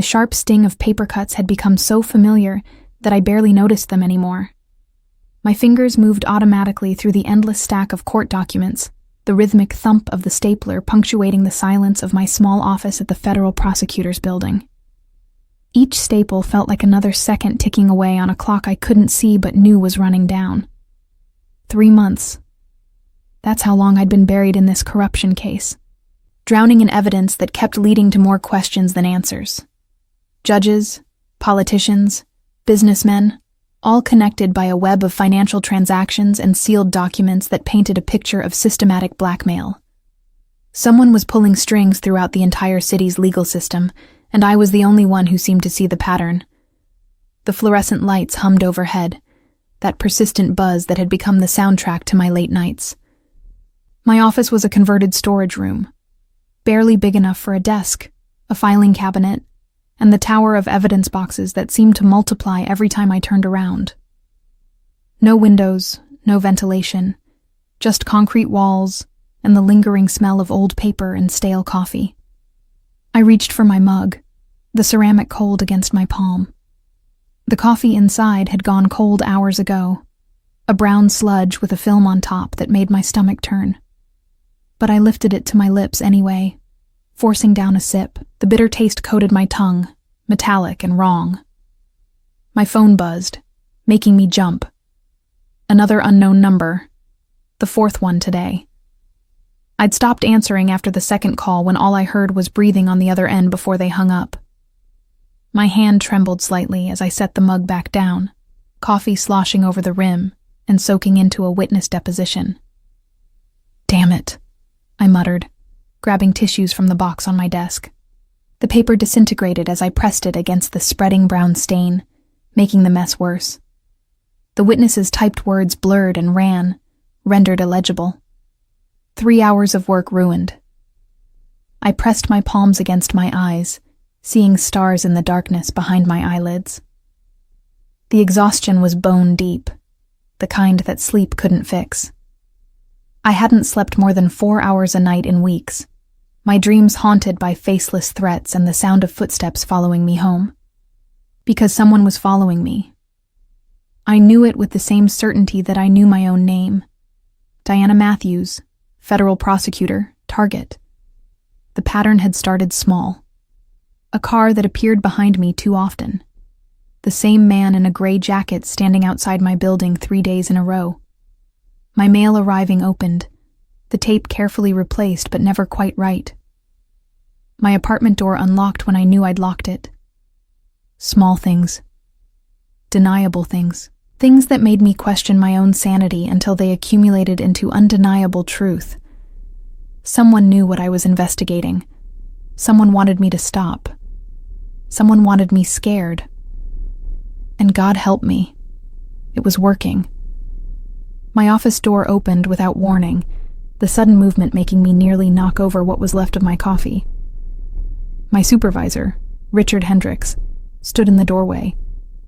The sharp sting of paper cuts had become so familiar that I barely noticed them anymore. My fingers moved automatically through the endless stack of court documents, the rhythmic thump of the stapler punctuating the silence of my small office at the federal prosecutor's building. Each staple felt like another second ticking away on a clock I couldn't see but knew was running down. 3 months. That's how long I'd been buried in this corruption case, drowning in evidence that kept leading to more questions than answers. Judges, politicians, businessmen, all connected by a web of financial transactions and sealed documents that painted a picture of systematic blackmail. Someone was pulling strings throughout the entire city's legal system, and I was the only one who seemed to see the pattern. The fluorescent lights hummed overhead, that persistent buzz that had become the soundtrack to my late nights. My office was a converted storage room, barely big enough for a desk, a filing cabinet, and the tower of evidence boxes that seemed to multiply every time I turned around. No windows, no ventilation, just concrete walls and the lingering smell of old paper and stale coffee. I reached for my mug, the ceramic cold against my palm. The coffee inside had gone cold hours ago, a brown sludge with a film on top that made my stomach turn. But I lifted it to my lips anyway, forcing down a sip. The bitter taste coated my tongue, metallic and wrong. My phone buzzed, making me jump. Another unknown number, the 4th one today. I'd stopped answering after the second call when all I heard was breathing on the other end before they hung up. My hand trembled slightly as I set the mug back down, coffee sloshing over the rim and soaking into a witness deposition. "Damn it," I muttered, grabbing tissues from the box on my desk. The paper disintegrated as I pressed it against the spreading brown stain, making the mess worse. The witnesses' typed words blurred and ran, rendered illegible. 3 hours of work ruined. I pressed my palms against my eyes, seeing stars in the darkness behind my eyelids. The exhaustion was bone deep, the kind that sleep couldn't fix. I hadn't slept more than 4 hours a night in weeks, my dreams haunted by faceless threats and the sound of footsteps following me home. Because someone was following me. I knew it with the same certainty that I knew my own name. Diana Matthews, federal prosecutor, target. The pattern had started small. A car that appeared behind me too often. The same man in a gray jacket standing outside my building 3 days in a row. My mail arriving opened, the tape carefully replaced but never quite right. My apartment door unlocked when I knew I'd locked it. Small things. Deniable things. Things that made me question my own sanity until they accumulated into undeniable truth. Someone knew what I was investigating. Someone wanted me to stop. Someone wanted me scared. And God help me. It was working. My office door opened without warning, the sudden movement making me nearly knock over what was left of my coffee. My supervisor, Richard Hendricks, stood in the doorway,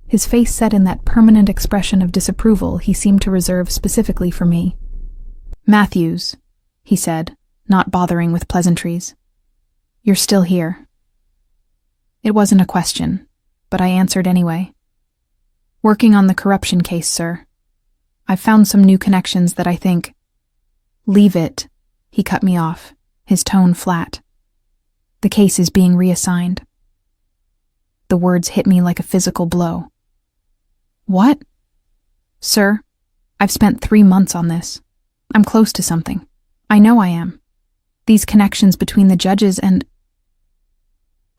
his face set in that permanent expression of disapproval he seemed to reserve specifically for me. "Matthews," he said, not bothering with pleasantries. "You're still here." It wasn't a question, but I answered anyway. "Working on the corruption case, sir. I've found some new connections that I think—" "Leave it," he cut me off, his tone flat. "The case is being reassigned." The words hit me like a physical blow. "What?" "Sir, I've spent 3 months on this. I'm close to something. I know I am. These connections between the judges and—"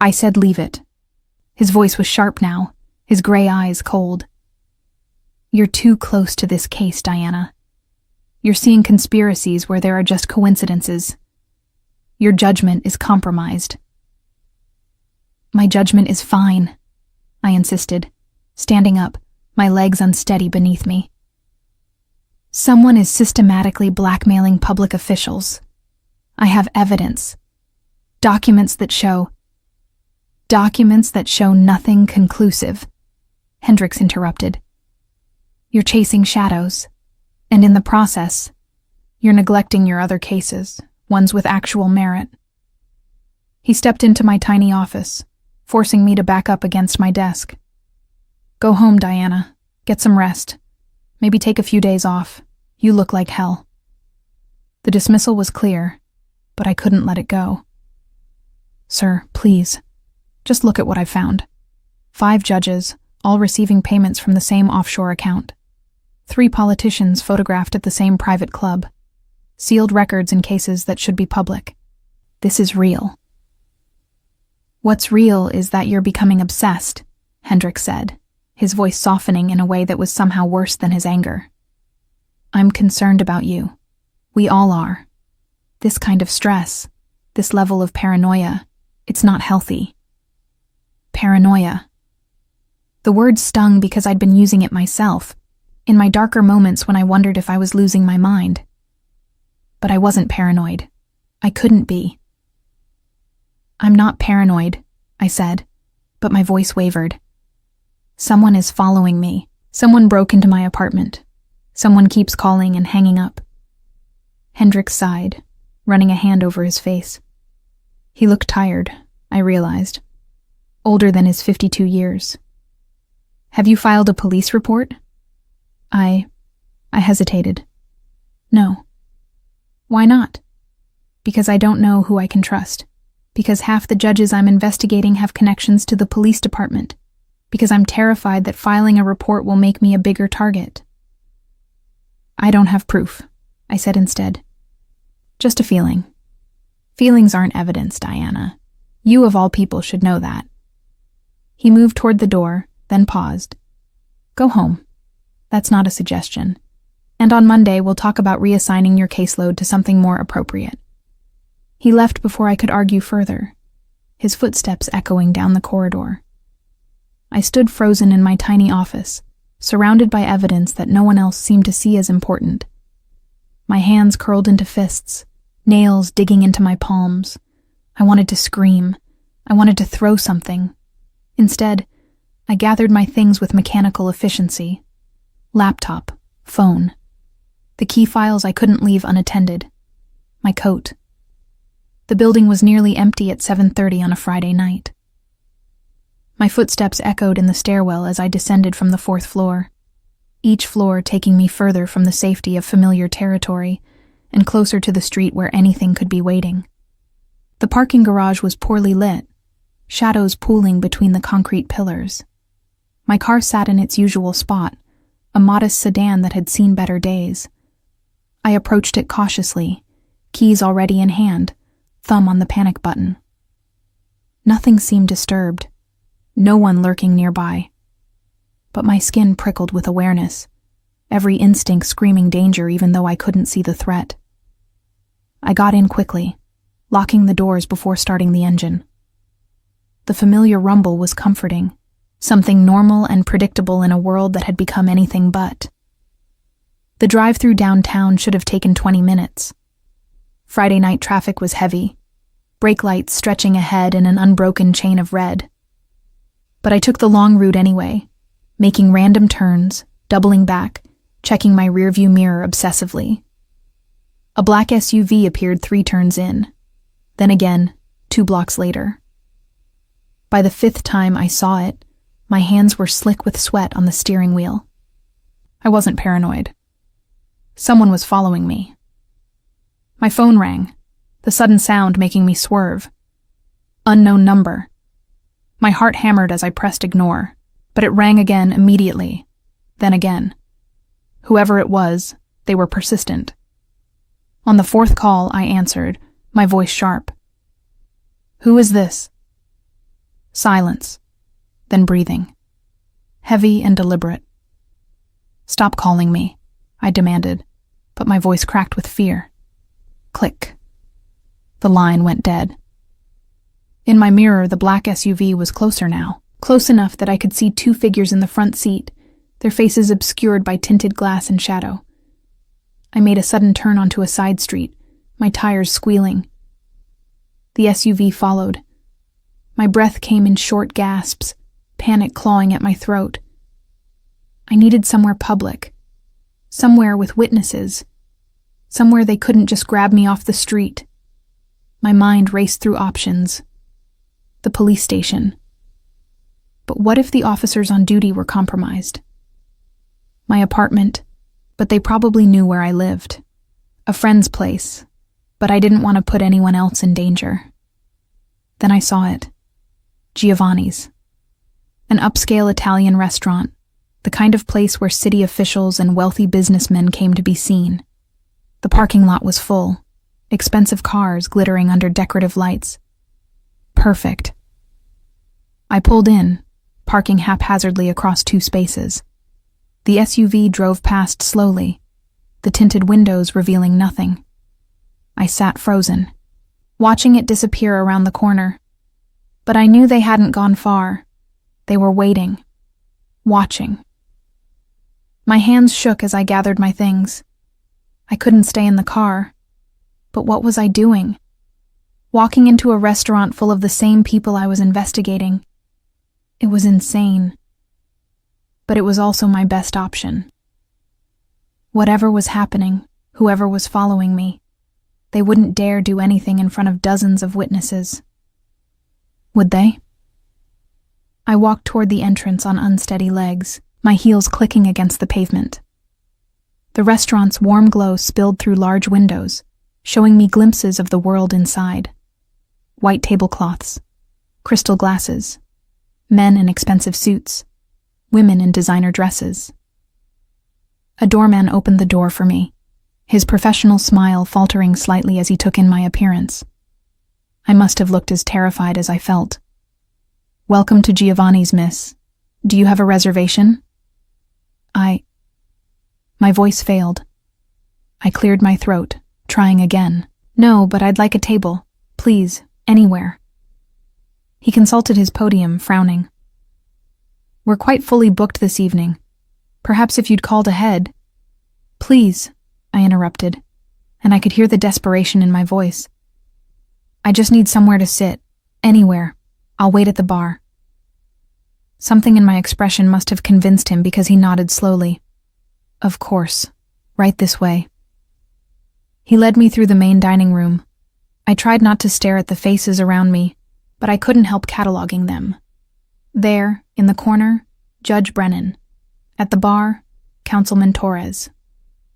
I said leave it. His voice was sharp now, his gray eyes cold. "You're too close to this case, Diana. You're seeing conspiracies where there are just coincidences. Your judgment is compromised." "My judgment is fine," I insisted, standing up, my legs unsteady beneath me. "Someone is systematically blackmailing public officials. I have evidence. Documents that show nothing conclusive," Hendricks interrupted. "You're chasing shadows, and in the process, you're neglecting your other cases, ones with actual merit." He stepped into my tiny office, forcing me to back up against my desk. "Go home, Diana. Get some rest. Maybe take a few days off. You look like hell." The dismissal was clear, but I couldn't let it go. "Sir, please, just look at what I've found. 5 judges, all receiving payments from the same offshore account. 3 politicians photographed at the same private club. Sealed records in cases that should be public. This is real." "What's real is that you're becoming obsessed," Hendrik said, his voice softening in a way that was somehow worse than his anger. "I'm concerned about you. We all are. This kind of stress, this level of paranoia, it's not healthy." Paranoia. The word stung because I'd been using it myself, in my darker moments when I wondered if I was losing my mind. But I wasn't paranoid. I couldn't be. "I'm not paranoid," I said, but my voice wavered. "Someone is following me. Someone broke into my apartment. Someone keeps calling and hanging up." Hendrik sighed, running a hand over his face. He looked tired, I realized. Older than his 52 years. "Have you filed a police report?" I hesitated. "No." "Why not?" "Because I don't know who I can trust. Because half the judges I'm investigating have connections to the police department. Because I'm terrified that filing a report will make me a bigger target." "I don't have proof," I said instead. "Just a feeling." "Feelings aren't evidence, Diana. You of all people should know that." He moved toward the door, then paused. "Go home. That's not a suggestion. And on Monday we'll talk about reassigning your caseload to something more appropriate." He left before I could argue further, his footsteps echoing down the corridor. I stood frozen in my tiny office, surrounded by evidence that no one else seemed to see as important. My hands curled into fists, nails digging into my palms. I wanted to scream. I wanted to throw something. Instead, I gathered my things with mechanical efficiency. Laptop, phone. The key files I couldn't leave unattended. My coat. The building was nearly empty at 7:30 on a Friday night. My footsteps echoed in the stairwell as I descended from the 4th floor, each floor taking me further from the safety of familiar territory and closer to the street where anything could be waiting. The parking garage was poorly lit, shadows pooling between the concrete pillars. My car sat in its usual spot, a modest sedan that had seen better days. I approached it cautiously, keys already in hand, thumb on the panic button. Nothing seemed disturbed, no one lurking nearby. But my skin prickled with awareness, every instinct screaming danger even though I couldn't see the threat. I got in quickly, locking the doors before starting the engine. The familiar rumble was comforting, something normal and predictable in a world that had become anything but. The drive through downtown should have taken 20 minutes. Friday night traffic was heavy, brake lights stretching ahead in an unbroken chain of red. But I took the long route anyway, making random turns, doubling back, checking my rearview mirror obsessively. A black SUV appeared 3 turns in, then again, 2 blocks later. By the 5th time I saw it, my hands were slick with sweat on the steering wheel. I wasn't paranoid. Someone was following me. My phone rang, the sudden sound making me swerve. Unknown number. My heart hammered as I pressed ignore, but it rang again immediately, then again. Whoever it was, they were persistent. On the 4th call, I answered, my voice sharp. "Who is this?" Silence, then breathing. Heavy and deliberate. "Stop calling me," I demanded, but my voice cracked with fear. Click. The line went dead. In my mirror, the black SUV was closer now, close enough that I could see 2 figures in the front seat, their faces obscured by tinted glass and shadow. I made a sudden turn onto a side street, my tires squealing. The SUV followed. My breath came in short gasps, panic clawing at my throat. I needed somewhere public, somewhere with witnesses, somewhere they couldn't just grab me off the street. My mind raced through options. The police station, But what if the officers on duty were compromised? My apartment, but they probably knew where I lived. A friend's place, but I didn't want to put anyone else in danger. Then I saw it. Giovanni's. An upscale Italian restaurant, the kind of place where city officials and wealthy businessmen came to be seen. The parking lot was full, expensive cars glittering under decorative lights. Perfect. I pulled in, parking haphazardly across 2 spaces. The SUV drove past slowly, the tinted windows revealing nothing. I sat frozen, watching it disappear around the corner. But I knew they hadn't gone far. They were waiting, watching. My hands shook as I gathered my things. I couldn't stay in the car. But what was I doing? Walking into a restaurant full of the same people I was investigating. It was insane. But it was also my best option. Whatever was happening, whoever was following me, they wouldn't dare do anything in front of dozens of witnesses. Would they? I walked toward the entrance on unsteady legs, my heels clicking against the pavement. The restaurant's warm glow spilled through large windows, showing me glimpses of the world inside. White tablecloths, crystal glasses, men in expensive suits, women in designer dresses. A doorman opened the door for me, his professional smile faltering slightly as he took in my appearance. I must have looked as terrified as I felt. "Welcome to Giovanni's, miss. Do you have a reservation?" My voice failed. I cleared my throat, trying again. "No, but I'd like a table. Please, anywhere." He consulted his podium, frowning. "We're quite fully booked this evening. Perhaps if you'd called ahead." "Please," I interrupted, and I could hear the desperation in my voice. "I just need somewhere to sit. Anywhere. I'll wait at the bar." Something in my expression must have convinced him because he nodded slowly. "Of course. Right this way." He led me through the main dining room. I tried not to stare at the faces around me, but I couldn't help cataloging them. There, in the corner, Judge Brennan. At the bar, Councilman Torres.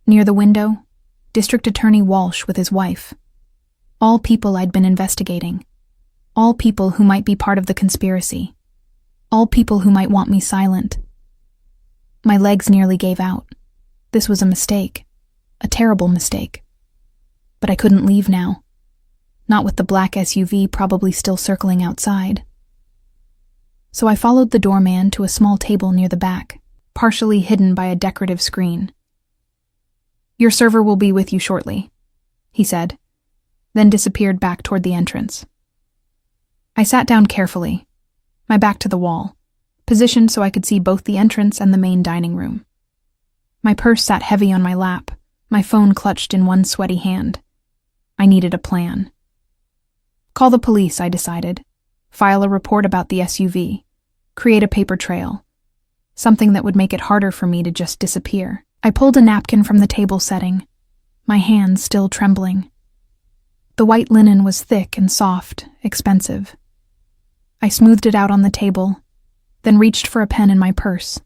Near the window, District Attorney Walsh with his wife. All people I'd been investigating. All people who might be part of the conspiracy. All people who might want me silent. My legs nearly gave out. This was a mistake. A terrible mistake. But I couldn't leave now. Not with the black SUV probably still circling outside. So I followed the doorman to a small table near the back, partially hidden by a decorative screen. "Your server will be with you shortly," he said, then disappeared back toward the entrance. I sat down carefully, my back to the wall, positioned so I could see both the entrance and the main dining room. My purse sat heavy on my lap, my phone clutched in one sweaty hand. I needed a plan. Call the police, I decided. File a report about the SUV. Create a paper trail. Something that would make it harder for me to just disappear. I pulled a napkin from the table setting, my hands still trembling. The white linen was thick and soft, expensive. I smoothed it out on the table, then reached for a pen in my purse.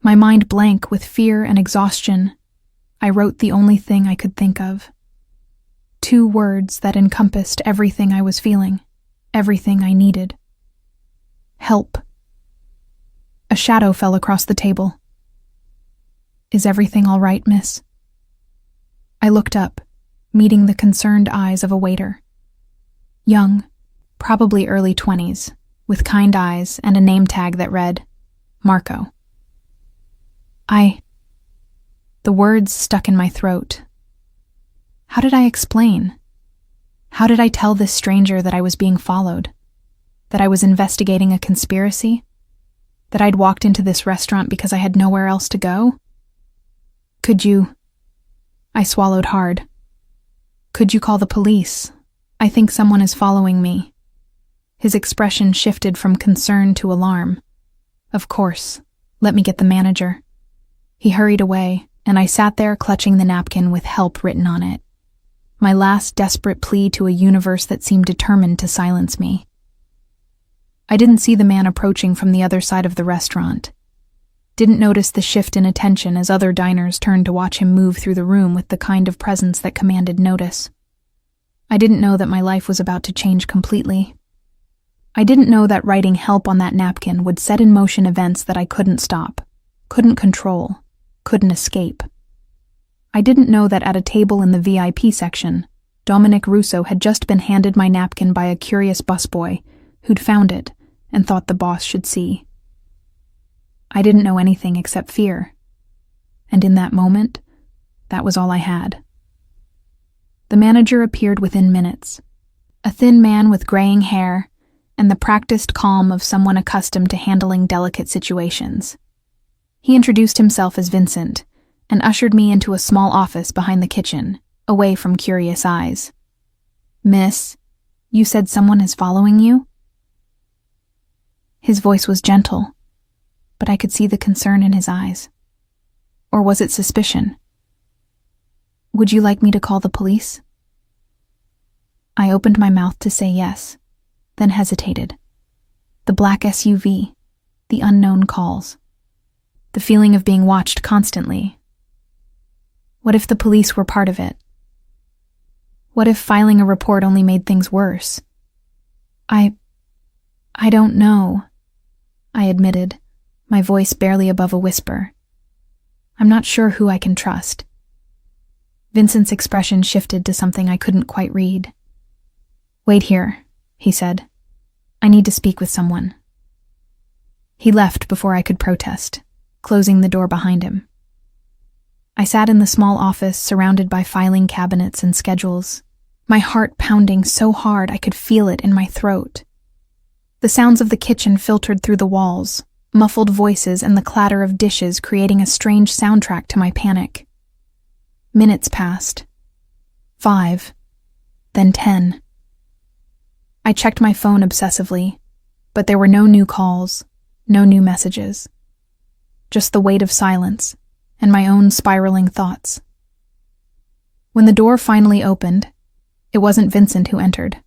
My mind blank with fear and exhaustion, I wrote the only thing I could think of. 2 words that encompassed everything I was feeling, everything I needed. Help. A shadow fell across the table. "Is everything all right, miss?" I looked up, meeting the concerned eyes of a waiter. Young, probably early 20s, with kind eyes and a name tag that read, Marco. The words stuck in my throat. How did I explain? How did I tell this stranger that I was being followed? That I was investigating a conspiracy? That I'd walked into this restaurant because I had nowhere else to go? "Could you—" I swallowed hard. "Could you call the police? I think someone is following me." His expression shifted from concern to alarm. "Of course. Let me get the manager." He hurried away, and I sat there clutching the napkin with help written on it. My last desperate plea to a universe that seemed determined to silence me. I didn't see the man approaching from the other side of the restaurant. Didn't notice the shift in attention as other diners turned to watch him move through the room with the kind of presence that commanded notice. I didn't know that my life was about to change completely. I didn't know that writing help on that napkin would set in motion events that I couldn't stop, couldn't control, couldn't escape. I didn't know that at a table in the VIP section, Dominic Russo had just been handed my napkin by a curious busboy who'd found it and thought the boss should see. I didn't know anything except fear, and in that moment, that was all I had. The manager appeared within minutes, a thin man with graying hair and the practiced calm of someone accustomed to handling delicate situations. He introduced himself as Vincent and ushered me into a small office behind the kitchen, away from curious eyes. "Miss, you said someone is following you?" His voice was gentle, but I could see the concern in his eyes. Or was it suspicion? "Would you like me to call the police?" I opened my mouth to say yes, then hesitated. The black SUV, the unknown calls, the feeling of being watched constantly. What if the police were part of it? What if filing a report only made things worse? I don't know, I admitted, my voice barely above a whisper. I'm not sure who I can trust. Vincent's expression shifted to something I couldn't quite read. "Wait here," he said. "I need to speak with someone." He left before I could protest, closing the door behind him. I sat in the small office surrounded by filing cabinets and schedules, my heart pounding so hard I could feel it in my throat. The sounds of the kitchen filtered through the walls, muffled voices and the clatter of dishes creating a strange soundtrack to my panic. Minutes passed. 5, then 10. I checked my phone obsessively, but there were no new calls, no new messages. Just the weight of silence and my own spiraling thoughts. When the door finally opened, it wasn't Vincent who entered.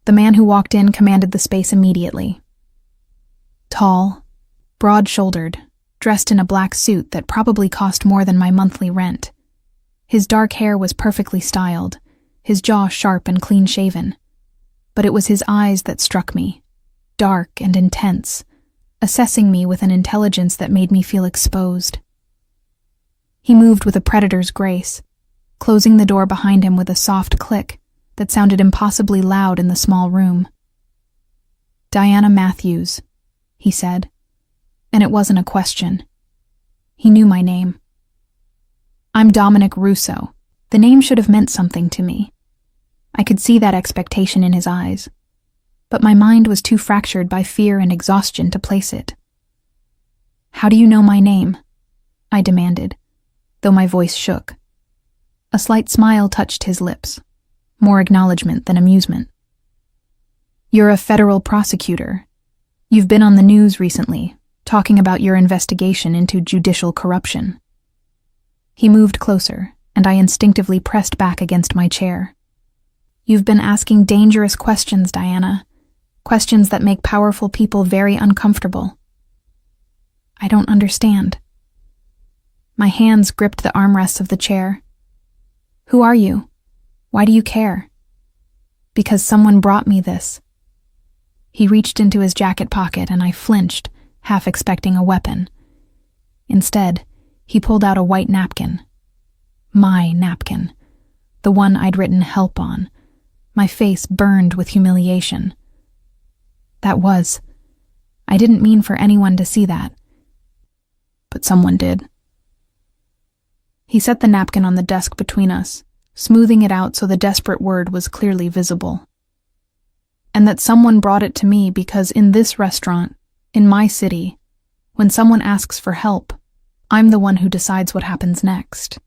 The man who walked in commanded the space immediately. Tall, broad-shouldered, dressed in a black suit that probably cost more than my monthly rent. His dark hair was perfectly styled, his jaw sharp and clean-shaven. But it was his eyes that struck me, dark and intense, assessing me with an intelligence that made me feel exposed. He moved with a predator's grace, closing the door behind him with a soft click that sounded impossibly loud in the small room. "Diana Matthews," he said, and it wasn't a question. He knew my name. "I'm Dominic Russo." The name should have meant something to me. I could see that expectation in his eyes, but my mind was too fractured by fear and exhaustion to place it. "How do you know my name?" I demanded, though my voice shook. A slight smile touched his lips, more acknowledgement than amusement. "You're a federal prosecutor. You've been on the news recently, talking about your investigation into judicial corruption." He moved closer, and I instinctively pressed back against my chair. "You've been asking dangerous questions, Diana. Questions that make powerful people very uncomfortable." "I don't understand." My hands gripped the armrests of the chair. "Who are you? Why do you care?" "Because someone brought me this." He reached into his jacket pocket and I flinched, half expecting a weapon. Instead, he pulled out a white napkin. My napkin. The one I'd written help on. My face burned with humiliation. I didn't mean for anyone to see that. But someone did. He set the napkin on the desk between us, smoothing it out so the desperate word was clearly visible. And that someone brought it to me because in this restaurant, in my city, when someone asks for help, I'm the one who decides what happens next.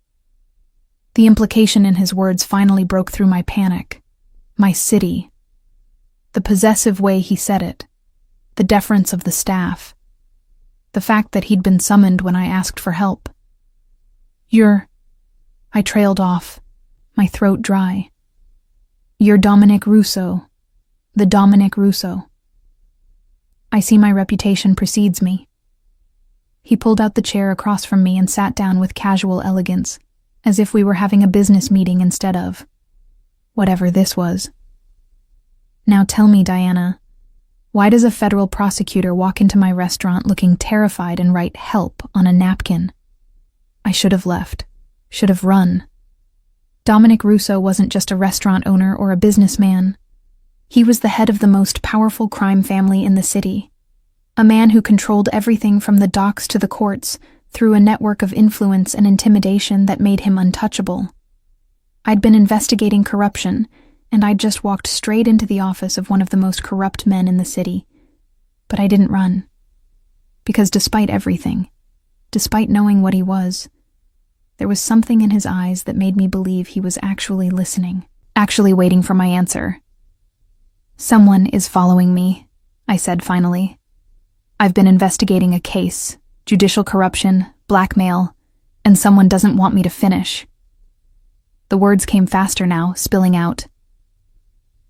The implication in his words finally broke through my panic. My city. The possessive way he said it. The deference of the staff. The fact that he'd been summoned when I asked for help. I trailed off, my throat dry. "You're Dominic Russo. The Dominic Russo." I see my reputation precedes me." He pulled out the chair across from me and sat down with casual elegance, as if we were having a business meeting instead of whatever this was. "Now tell me, Diana, why does a federal prosecutor walk into my restaurant looking terrified and write 'help' on a napkin? I should have left, should have run. Dominic Russo wasn't just a restaurant owner or a businessman. He was the head of the most powerful crime family in the city, a man who controlled everything from the docks to the courts through a network of influence and intimidation that made him untouchable. I'd been investigating corruption, and I'd just walked straight into the office of one of the most corrupt men in the city. But I didn't run. Because despite everything, despite knowing what he was, there was something in his eyes that made me believe he was actually listening, actually waiting for my answer. "Someone is following me," I said finally. "I've been investigating a case, judicial corruption, blackmail, and someone doesn't want me to finish." The words came faster now, spilling out.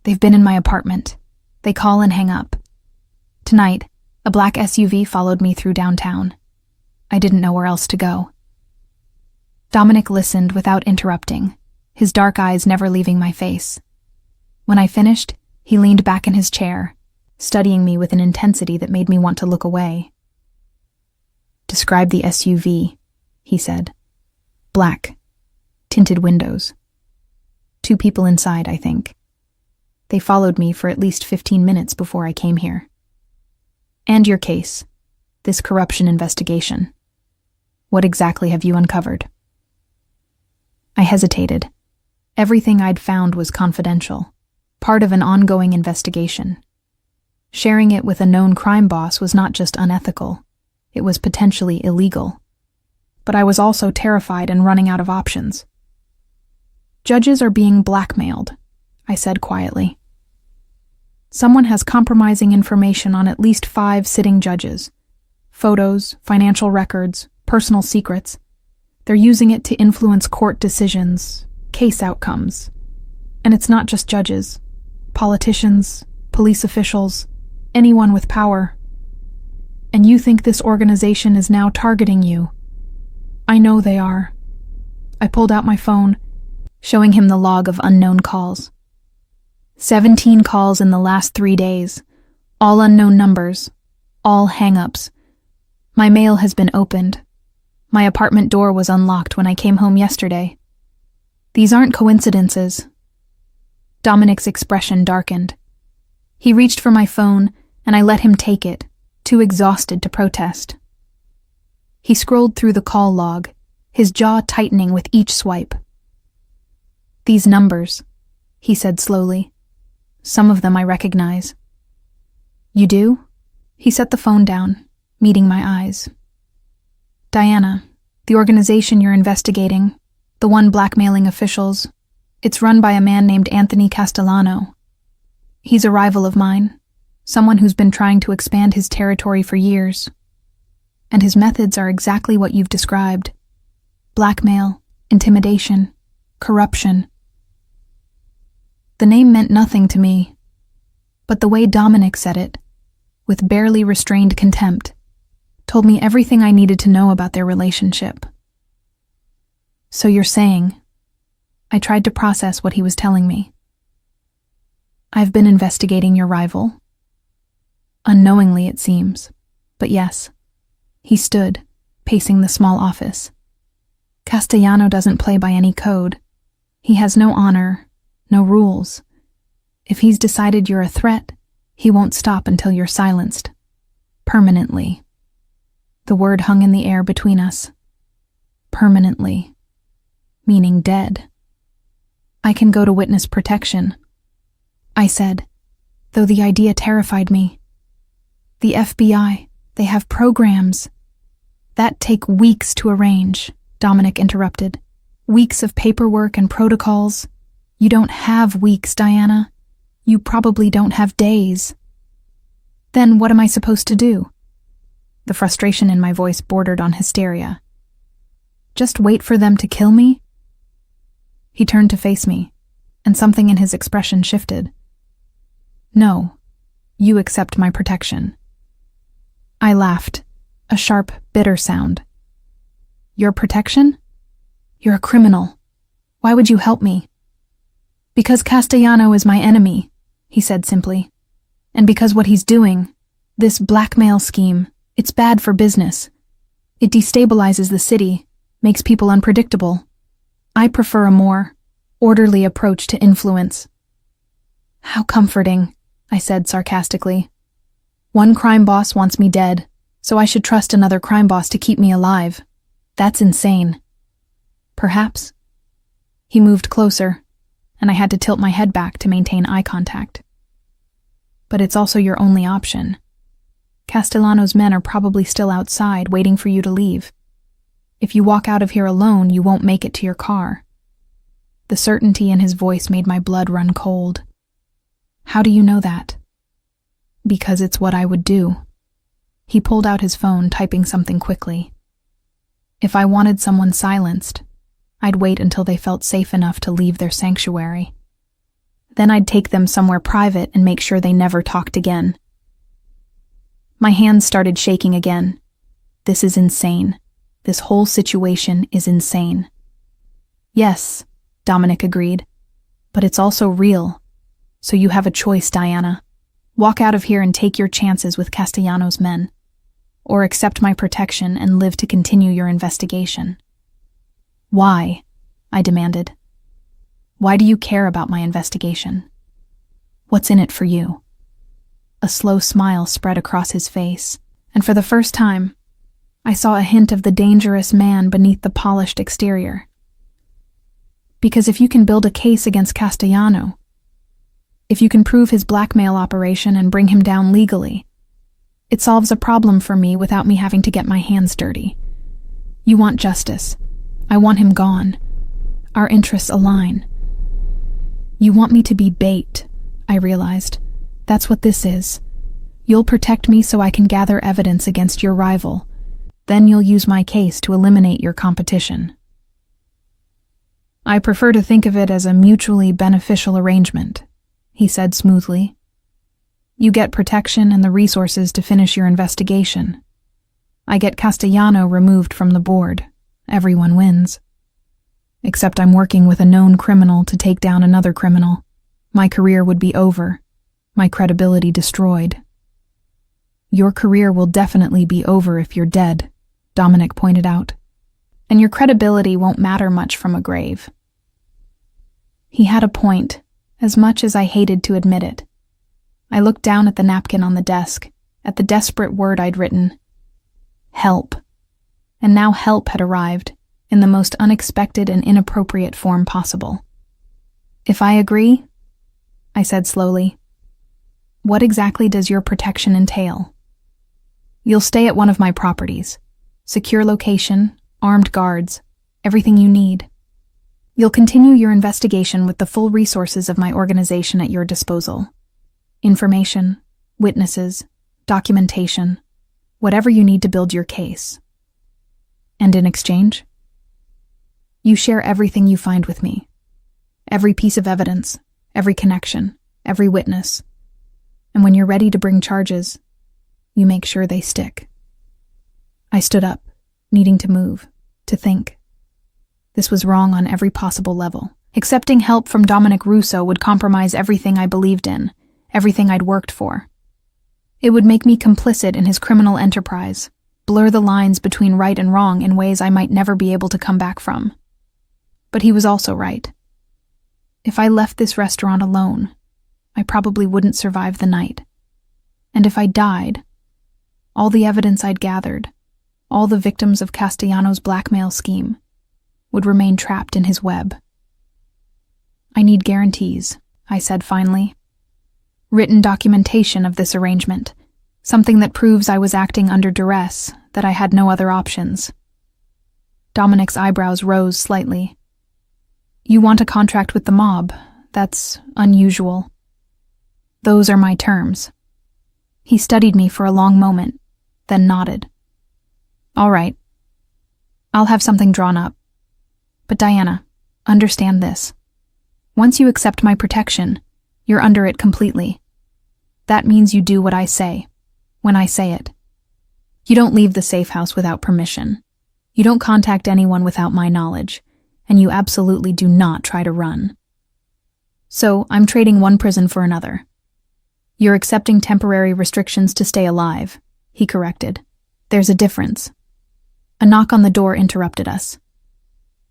"They've been in my apartment. They call and hang up. Tonight, a black SUV followed me through downtown. I didn't know where else to go." Dominic listened without interrupting, his dark eyes never leaving my face. When I finished, he leaned back in his chair, studying me with an intensity that made me want to look away. "Describe the SUV," he said. "Black. Tinted windows. 2 people inside, I think. They followed me for at least 15 minutes before I came here. And your case, this corruption investigation. What exactly have you uncovered?" I hesitated. Everything I'd found was confidential, part of an ongoing investigation. Sharing it with a known crime boss was not just unethical, it was potentially illegal. But I was also terrified and running out of options. "Judges are being blackmailed," I said quietly. "Someone has compromising information on at least 5 sitting judges. Photos, financial records, personal secrets. They're using it to influence court decisions, case outcomes. And it's not just judges. Politicians, police officials, anyone with power. And you think this organization is now targeting you? I know they are." I pulled out my phone, showing him the log of unknown calls. 17 calls in the last 3 days, all unknown numbers, all hang-ups. My mail has been opened. My apartment door was unlocked when I came home yesterday. These aren't coincidences. Dominic's expression darkened. He reached for my phone, and I let him take it, too exhausted to protest. He scrolled through the call log, his jaw tightening with each swipe. "These numbers," he said slowly. "Some of them I recognize." "You do?" He set the phone down, meeting my eyes. "Diana, the organization you're investigating, the one blackmailing officials, it's run by a man named Anthony Castellano. He's a rival of mine, someone who's been trying to expand his territory for years. And his methods are exactly what you've described. Blackmail, intimidation, corruption." The name meant nothing to me, but the way Dominic said it, with barely restrained contempt, told me everything I needed to know about their relationship. "So you're saying," I tried to process what he was telling me, "I've been investigating your rival?" Unknowingly, it seems, but yes. He stood, pacing the small office. "Castellano doesn't play by any code. He has no honor, no rules. If he's decided you're a threat, he won't stop until you're silenced. Permanently." The word hung in the air between us. Permanently. Meaning dead. "I can go to witness protection," I said, though the idea terrified me. "The FBI, they have programs." "That take weeks to arrange," Dominic interrupted. "Weeks of paperwork and protocols. You don't have weeks, Diana. You probably don't have days." "Then what am I supposed to do?" The frustration in my voice bordered on hysteria. "Just wait for them to kill me?" He turned to face me, and something in his expression shifted. "No, you accept my protection. I laughed, a sharp, bitter sound. Your protection? You're a criminal. Why would you help me? Because Castellano is my enemy, he said simply. And because what he's doing, this blackmail scheme, it's bad for business. It destabilizes the city, makes people unpredictable. I prefer a more orderly approach to influence. How comforting, I said sarcastically. One crime boss wants me dead, so I should trust another crime boss to keep me alive. That's insane. Perhaps. He moved closer, and I had to tilt my head back to maintain eye contact. But it's also your only option. Castellano's men are probably still outside, waiting for you to leave. If you walk out of here alone, you won't make it to your car. The certainty in his voice made my blood run cold. How do you know that? Because it's what I would do. He pulled out his phone, typing something quickly. If I wanted someone silenced, I'd wait until they felt safe enough to leave their sanctuary. Then I'd take them somewhere private and make sure they never talked again. My hands started shaking again. This is insane. This whole situation is insane. Yes, Dominic agreed, but it's also real. So you have a choice, Diana. Walk out of here and take your chances with Castellano's men. Or accept my protection and live to continue your investigation. Why? I demanded. Why do you care about my investigation? What's in it for you? A slow smile spread across his face, and for the first time, I saw a hint of the dangerous man beneath the polished exterior. Because if you can build a case against Castellano, if you can prove his blackmail operation and bring him down legally, it solves a problem for me without me having to get my hands dirty. You want justice. I want him gone. Our interests align. You want me to be bait, I realized. That's what this is. You'll protect me so I can gather evidence against your rival. Then you'll use my case to eliminate your competition. I prefer to think of it as a mutually beneficial arrangement, he said smoothly. You get protection and the resources to finish your investigation. I get Castellano removed from the board. Everyone wins. Except I'm working with a known criminal to take down another criminal. My career would be over. My credibility destroyed. Your career will definitely be over if you're dead, Dominic pointed out. And your credibility won't matter much from a grave. He had a point, as much as I hated to admit it. I looked down at the napkin on the desk, at the desperate word I'd written. Help. And now help had arrived, in the most unexpected and inappropriate form possible. If I agree, I said slowly, what exactly does your protection entail? You'll stay at one of my properties. Secure location, armed guards, everything you need. You'll continue your investigation with the full resources of my organization at your disposal. Information, witnesses, documentation, whatever you need to build your case. And in exchange? You share everything you find with me. Every piece of evidence, every connection, every witness. And when you're ready to bring charges, you make sure they stick. I stood up, needing to move, to think. This was wrong on every possible level. Accepting help from Dominic Russo would compromise everything I believed in, everything I'd worked for. It would make me complicit in his criminal enterprise, blur the lines between right and wrong in ways I might never be able to come back from. But he was also right. If I left this restaurant alone, I probably wouldn't survive the night. And if I died, all the evidence I'd gathered, all the victims of Castellano's blackmail scheme, would remain trapped in his web. I need guarantees, I said finally. Written documentation of this arrangement, something that proves I was acting under duress, that I had no other options. Dominic's eyebrows rose slightly. You want a contract with the mob. That's unusual. Those are my terms. He studied me for a long moment, then nodded. All right. I'll have something drawn up. But Diana, understand this. Once you accept my protection, you're under it completely. That means you do what I say, when I say it. You don't leave the safe house without permission. You don't contact anyone without my knowledge, and you absolutely do not try to run. So, I'm trading one prison for another. You're accepting temporary restrictions to stay alive, he corrected. There's a difference. A knock on the door interrupted us.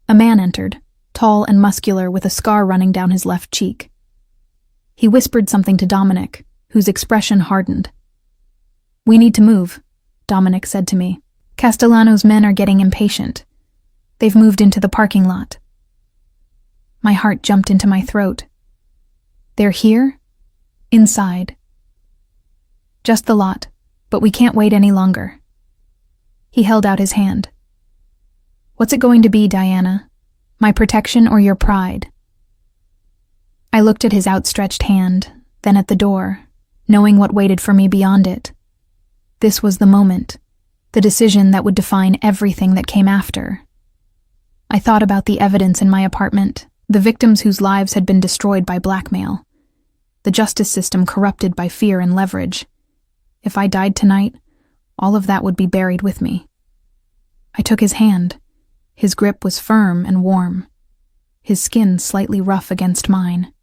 A man entered, tall and muscular with a scar running down his left cheek. He whispered something to Dominic, whose expression hardened. "We need to move," Dominic said to me. "Castellano's men are getting impatient. They've moved into the parking lot." My heart jumped into my throat. "They're here? Inside?" "Just the lot, but we can't wait any longer." He held out his hand. "What's it going to be, Diana? My protection or your pride?" I looked at his outstretched hand, then at the door, knowing what waited for me beyond it. This was the moment, the decision that would define everything that came after. I thought about the evidence in my apartment, the victims whose lives had been destroyed by blackmail, the justice system corrupted by fear and leverage. If I died tonight, all of that would be buried with me. I took his hand. His grip was firm and warm, his skin slightly rough against mine.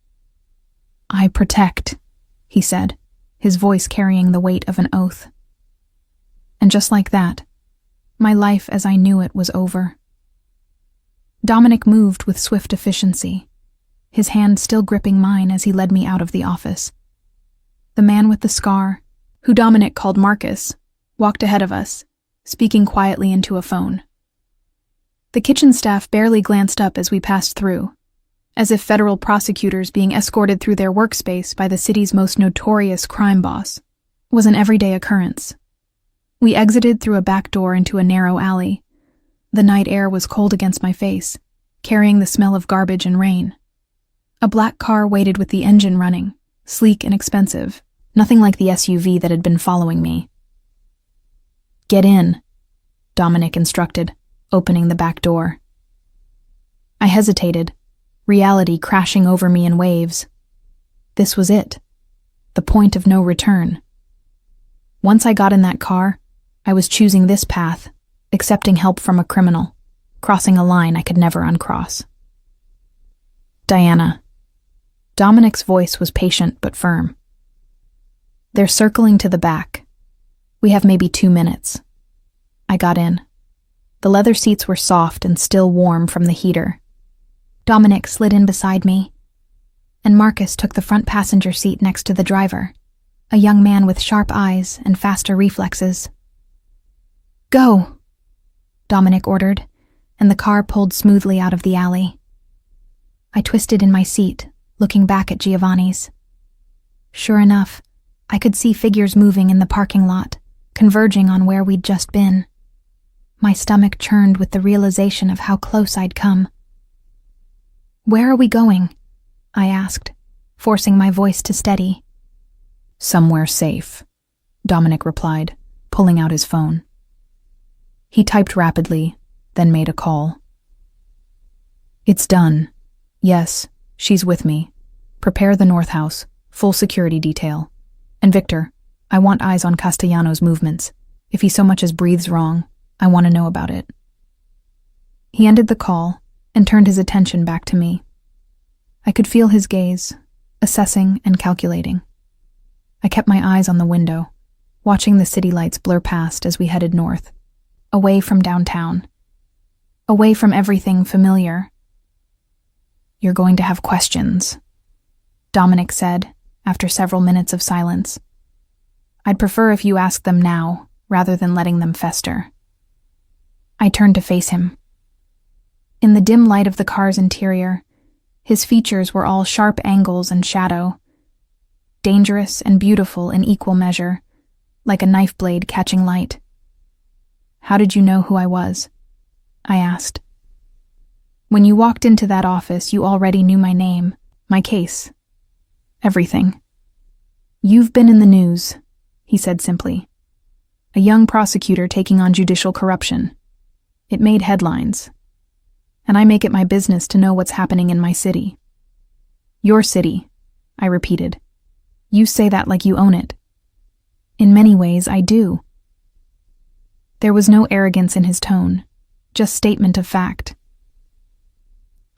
"I protect," he said, his voice carrying the weight of an oath. And just like that, my life as I knew it was over. Dominic moved with swift efficiency, his hand still gripping mine as he led me out of the office. The man with the scar, who Dominic called Marcus, walked ahead of us, speaking quietly into a phone. The kitchen staff barely glanced up as we passed through, as if federal prosecutors being escorted through their workspace by the city's most notorious crime boss was an everyday occurrence. We exited through a back door into a narrow alley. The night air was cold against my face, carrying the smell of garbage and rain. A black car waited with the engine running, sleek and expensive, nothing like the SUV that had been following me. "Get in," Dominic instructed, opening the back door. I hesitated, reality crashing over me in waves. This was it, the point of no return. Once I got in that car, I was choosing this path, accepting help from a criminal, crossing a line I could never uncross. "Diana." Dominic's voice was patient but firm. "They're circling to the back. We have maybe 2 minutes." I got in. The leather seats were soft and still warm from the heater. Dominic slid in beside me, and Marcus took the front passenger seat next to the driver, a young man with sharp eyes and faster reflexes. "Go," Dominic ordered, and the car pulled smoothly out of the alley. I twisted in my seat, looking back at Giovanni's. Sure enough, I could see figures moving in the parking lot, converging on where we'd just been. My stomach churned with the realization of how close I'd come. "Where are we going?" I asked, forcing my voice to steady. "Somewhere safe," Dominic replied, pulling out his phone. He typed rapidly, then made a call. "It's done. Yes, she's with me. Prepare the North House, full security detail. And Victor, I want eyes on Castellano's movements. If he so much as breathes wrong, I want to know about it." He ended the call and turned his attention back to me. I could feel his gaze, assessing and calculating. I kept my eyes on the window, watching the city lights blur past as we headed north, away from downtown, away from everything familiar. "You're going to have questions," Dominic said, after several minutes of silence. "I'd prefer if you ask them now, rather than letting them fester." I turned to face him. In the dim light of the car's interior, his features were all sharp angles and shadow, dangerous and beautiful in equal measure, like a knife blade catching light. "How did you know who I was?" I asked. "When you walked into that office, you already knew my name, my case, everything." "You've been in the news," he said simply. "A young prosecutor taking on judicial corruption. It made headlines. And I make it my business to know what's happening in my city." "Your city," I repeated. "You say that like you own it." "In many ways, I do." There was no arrogance in his tone, just statement of fact.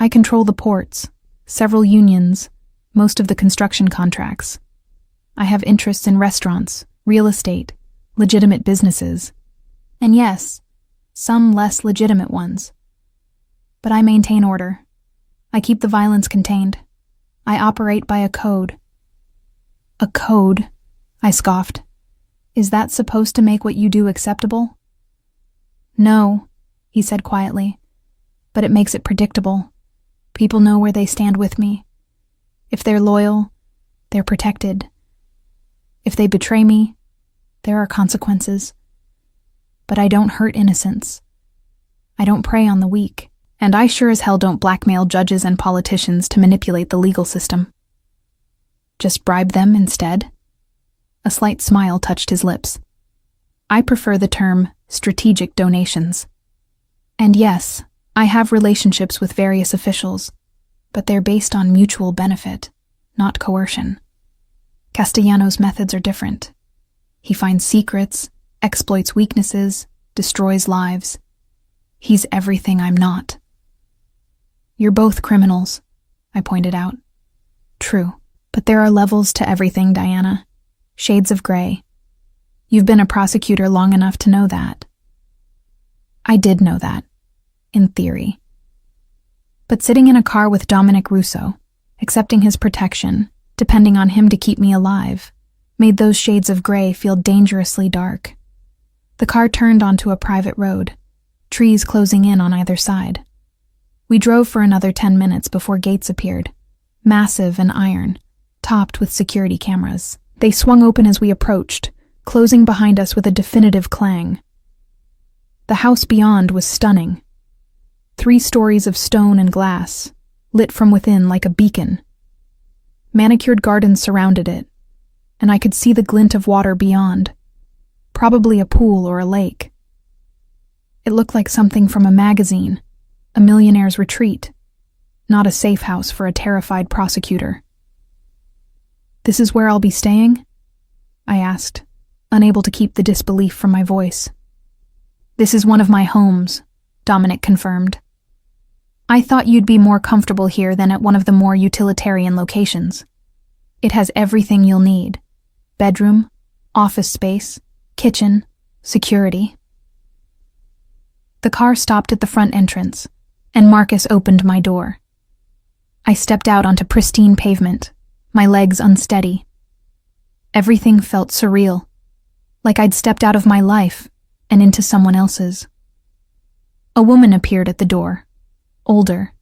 I control the ports, several unions, most of the construction contracts. I have interests in restaurants, real estate, legitimate businesses, and yes, some less legitimate ones. But I maintain order. I keep the violence contained. I operate by a code. A code? I scoffed. Is that supposed to make what you do acceptable? No, he said quietly, but it makes it predictable. People know where they stand with me. If they're loyal, they're protected. If they betray me, there are consequences. But I don't hurt innocents. I don't prey on the weak, and I sure as hell don't blackmail judges and politicians to manipulate the legal system. Just bribe them instead? A slight smile touched his lips. I prefer the term strategic donations. And yes, I have relationships with various officials, but they're based on mutual benefit, not coercion. Castellano's methods are different. He finds secrets, exploits weaknesses, destroys lives. He's everything I'm not. You're both criminals, I pointed out. True, but there are levels to everything, Diana. Shades of gray. You've been a prosecutor long enough to know that. I did know that, in theory. But sitting in a car with Dominic Russo, accepting his protection, depending on him to keep me alive, made those shades of gray feel dangerously dark. The car turned onto a private road, trees closing in on either side. We drove for another 10 minutes before gates appeared, massive and iron, topped with security cameras. They swung open as we approached, closing behind us with a definitive clang. The house beyond was stunning. 3 stories of stone and glass, lit from within like a beacon. Manicured gardens surrounded it, and I could see the glint of water beyond, probably a pool or a lake. It looked like something from a magazine, a millionaire's retreat, not a safe house for a terrified prosecutor. This is where I'll be staying? I asked, unable to keep the disbelief from my voice. This is one of my homes, Dominic confirmed. I thought you'd be more comfortable here than at one of the more utilitarian locations. It has everything you'll need. Bedroom, office space, kitchen, security. The car stopped at the front entrance, and Marcus opened my door. I stepped out onto pristine pavement, my legs unsteady. Everything felt surreal, like I'd stepped out of my life and into someone else's. A woman appeared at the door, older,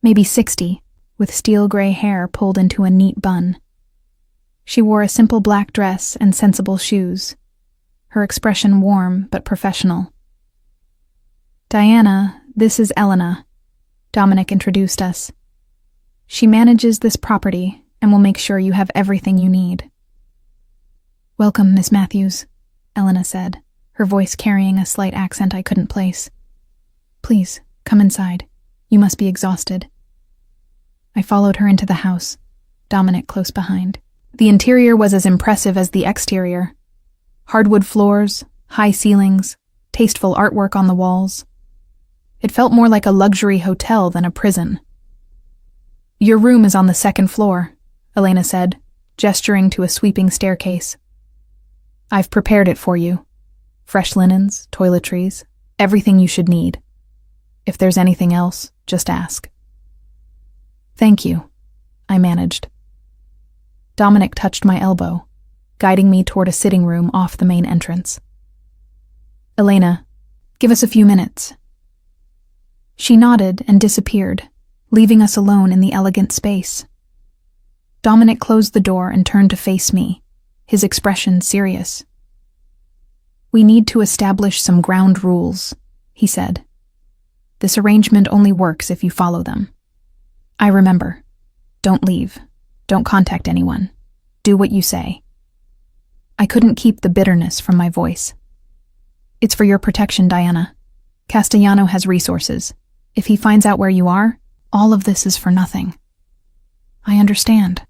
maybe 60, with steel gray hair pulled into a neat bun. She wore a simple black dress and sensible shoes, her expression warm but professional. Diana, this is Elena, Dominic introduced us. She manages this property and will make sure you have everything you need. Welcome, Miss Matthews, Elena said, her voice carrying a slight accent I couldn't place. Please, come inside. You must be exhausted. I followed her into the house, Dominic close behind. The interior was as impressive as the exterior. Hardwood floors, high ceilings, tasteful artwork on the walls. It felt more like a luxury hotel than a prison. Your room is on the 2nd floor, Elena said, gesturing to a sweeping staircase. I've prepared it for you. Fresh linens, toiletries, everything you should need. If there's anything else, just ask. Thank you, I managed. Dominic touched my elbow, guiding me toward a sitting room off the main entrance. Elena, give us a few minutes. She nodded and disappeared, leaving us alone in the elegant space. Dominic closed the door and turned to face me, his expression serious. We need to establish some ground rules, he said. This arrangement only works if you follow them. I remember. Don't leave. Don't contact anyone. Do what you say. I couldn't keep the bitterness from my voice. It's for your protection, Diana. Castellano has resources. If he finds out where you are, all of this is for nothing. I understand.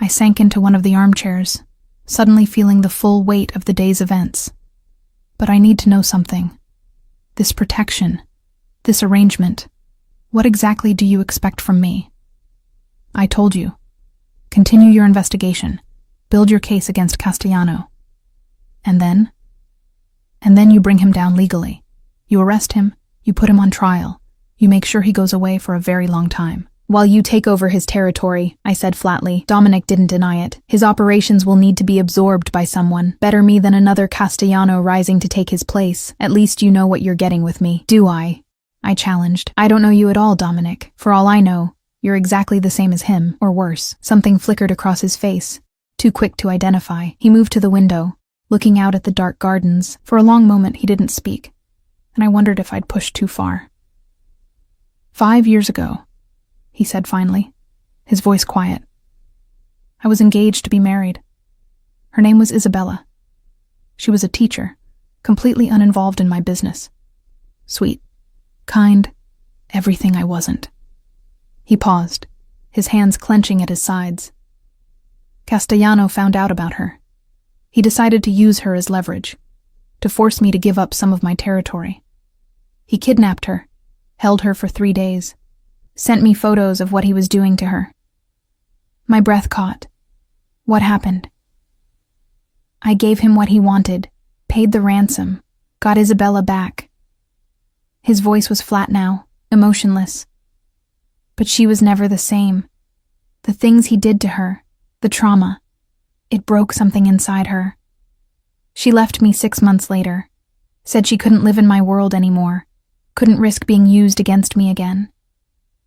I sank into one of the armchairs, suddenly feeling the full weight of the day's events. But I need to know something. This protection, this arrangement, what exactly do you expect from me? I told you. Continue your investigation. Build your case against Castellano. And then? And then you bring him down legally. You arrest him, you put him on trial, you make sure he goes away for a very long time. While you take over his territory, I said flatly. Dominic didn't deny it. His operations will need to be absorbed by someone. Better me than another Castellano rising to take his place. At least you know what you're getting with me. Do I? I challenged. I don't know you at all, Dominic. For all I know, you're exactly the same as him, or worse. Something flickered across his face, too quick to identify. He moved to the window, looking out at the dark gardens. For a long moment he didn't speak, and I wondered if I'd pushed too far. 5 years ago, he said finally, his voice quiet. I was engaged to be married. Her name was Isabella. She was a teacher, completely uninvolved in my business. Sweet, kind, everything I wasn't. He paused, his hands clenching at his sides. Castellano found out about her. He decided to use her as leverage, to force me to give up some of my territory. He kidnapped her, held her for 3 days, sent me photos of what he was doing to her. My breath caught. What happened? I gave him what he wanted, paid the ransom, got Isabella back. His voice was flat now, emotionless. But she was never the same. The things he did to her, the trauma, it broke something inside her. She left me 6 months later, said she couldn't live in my world anymore, couldn't risk being used against me again.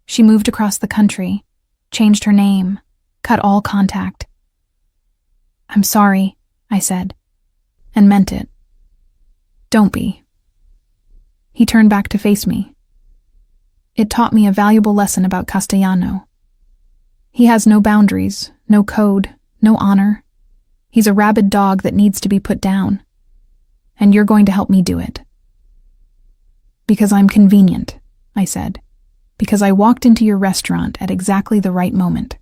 She moved across the country, changed her name, cut all contact. I'm sorry, I said, and meant it. Don't be. He turned back to face me. It taught me a valuable lesson about Castellano. He has no boundaries, no code, no honor. He's a rabid dog that needs to be put down. And you're going to help me do it. Because I'm convenient, I said. Because I walked into your restaurant at exactly the right moment.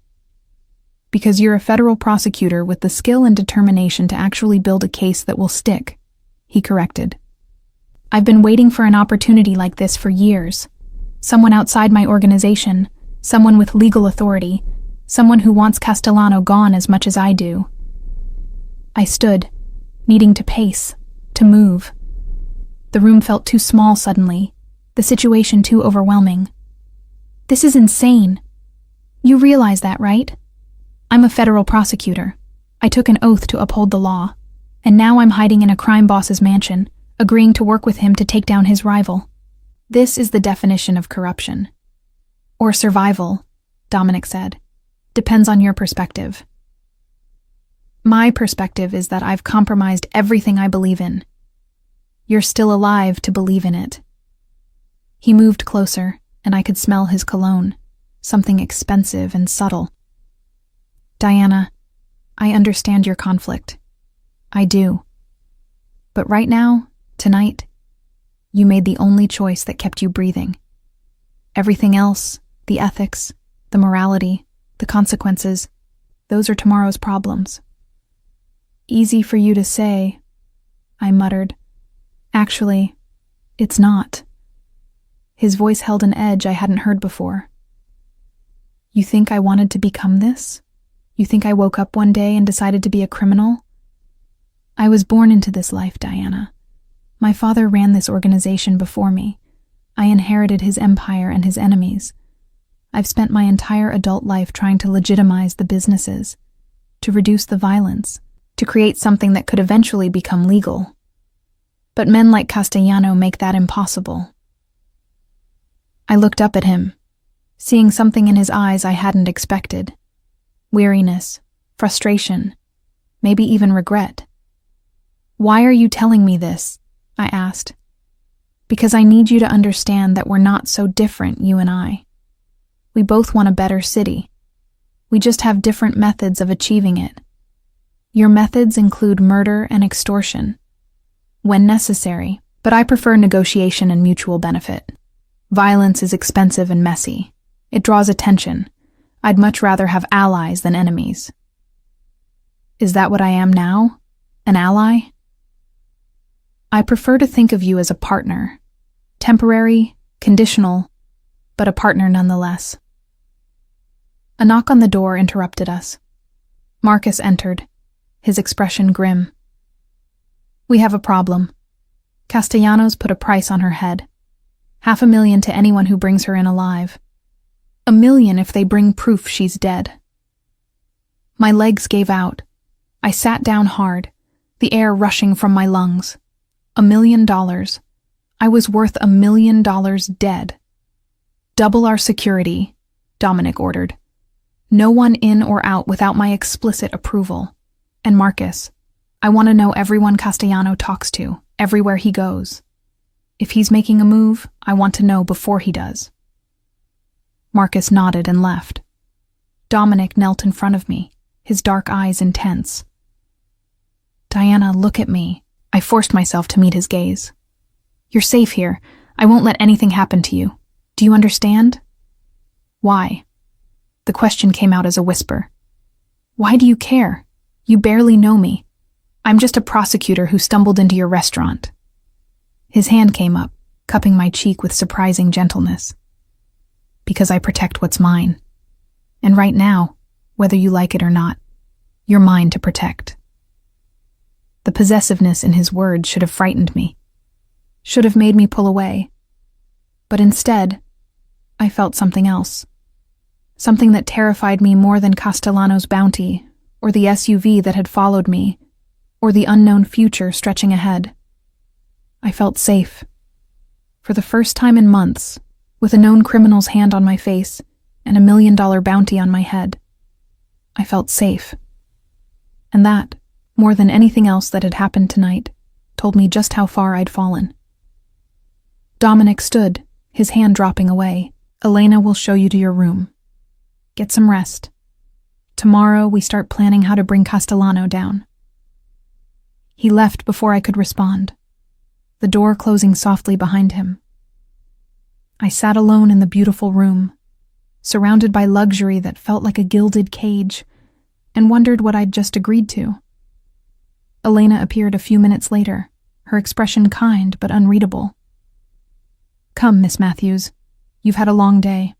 Because you're a federal prosecutor with the skill and determination to actually build a case that will stick, he corrected. I've been waiting for an opportunity like this for years. Someone outside my organization, someone with legal authority, someone who wants Castellano gone as much as I do. I stood, needing to pace, to move. The room felt too small suddenly, the situation too overwhelming. This is insane. You realize that, right? I'm a federal prosecutor. I took an oath to uphold the law, and now I'm hiding in a crime boss's mansion, agreeing to work with him to take down his rival. This is the definition of corruption. Or survival, Dominic said. Depends on your perspective. My perspective is that I've compromised everything I believe in. You're still alive to believe in it. He moved closer, and I could smell his cologne, something expensive and subtle. Diana, I understand your conflict. I do. But right now, tonight, you made the only choice that kept you breathing. Everything else, the ethics, the morality, the consequences, those are tomorrow's problems. Easy for you to say, I muttered. Actually, it's not. His voice held an edge I hadn't heard before. You think I wanted to become this? You think I woke up one day and decided to be a criminal? I was born into this life, Diana. My father ran this organization before me. I inherited his empire and his enemies. I've spent my entire adult life trying to legitimize the businesses, to reduce the violence, to create something that could eventually become legal. But men like Castellano make that impossible. I looked up at him, seeing something in his eyes I hadn't expected. Weariness, frustration, maybe even regret. Why are you telling me this? I asked. Because I need you to understand that we're not so different, you and I. We both want a better city. We just have different methods of achieving it. Your methods include murder and extortion, when necessary, but I prefer negotiation and mutual benefit. Violence is expensive and messy. It draws attention. I'd much rather have allies than enemies. Is that what I am now? An ally? I prefer to think of you as a partner. Temporary, conditional, but a partner nonetheless. A knock on the door interrupted us. Marcus entered, his expression grim. We have a problem. Castellanos put a price on her head. $500,000 to anyone who brings her in alive. $1 million if they bring proof she's dead. My legs gave out. I sat down hard, the air rushing from my lungs. $1 million. I was worth $1 million dead. Double our security, Dominic ordered. No one in or out without my explicit approval. And Marcus, I want to know everyone Castellano talks to, everywhere he goes. If he's making a move, I want to know before he does. Marcus nodded and left. Dominic knelt in front of me, his dark eyes intense. Diana, look at me. I forced myself to meet his gaze. You're safe here. I won't let anything happen to you. Do you understand? Why? The question came out as a whisper. Why do you care? You barely know me. I'm just a prosecutor who stumbled into your restaurant. His hand came up, cupping my cheek with surprising gentleness. Because I protect what's mine. And right now, whether you like it or not, you're mine to protect. The possessiveness in his words should have frightened me, should have made me pull away. But instead, I felt something else. Something that terrified me more than Castellano's bounty, or the SUV that had followed me, or the unknown future stretching ahead. I felt safe. For the first time in months, with a known criminal's hand on my face and $1 million bounty on my head. I felt safe. And that, more than anything else that had happened tonight, told me just how far I'd fallen. Dominic stood, his hand dropping away. Elena will show you to your room. Get some rest. Tomorrow we start planning how to bring Castellano down. He left before I could respond, the door closing softly behind him. I sat alone in the beautiful room, surrounded by luxury that felt like a gilded cage, and wondered what I'd just agreed to. Elena appeared a few minutes later, her expression kind but unreadable. Come, Miss Matthews. You've had a long day.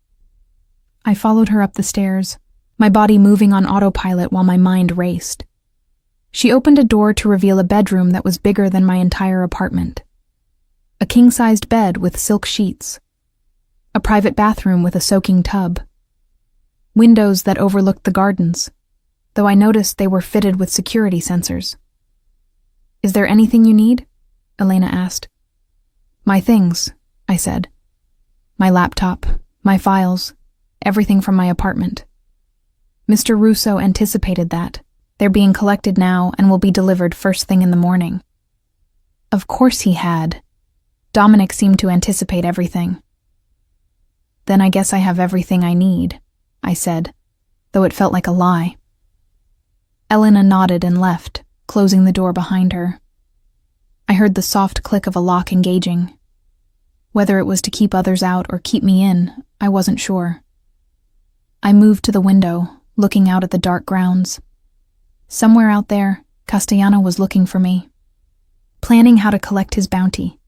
I followed her up the stairs, my body moving on autopilot while my mind raced. She opened a door to reveal a bedroom that was bigger than my entire apartment. A king-sized bed with silk sheets. A private bathroom with a soaking tub. Windows that overlooked the gardens, though I noticed they were fitted with security sensors. Is there anything you need? Elena asked. My things, I said. My laptop, my files, everything from my apartment. Mr. Russo anticipated that. They're being collected now and will be delivered first thing in the morning. Of course he had. Dominic seemed to anticipate everything. Then I guess I have everything I need, I said, though it felt like a lie. Elena nodded and left, closing the door behind her. I heard the soft click of a lock engaging. Whether it was to keep others out or keep me in, I wasn't sure. I moved to the window, looking out at the dark grounds. Somewhere out there, Castellano was looking for me, planning how to collect his bounty.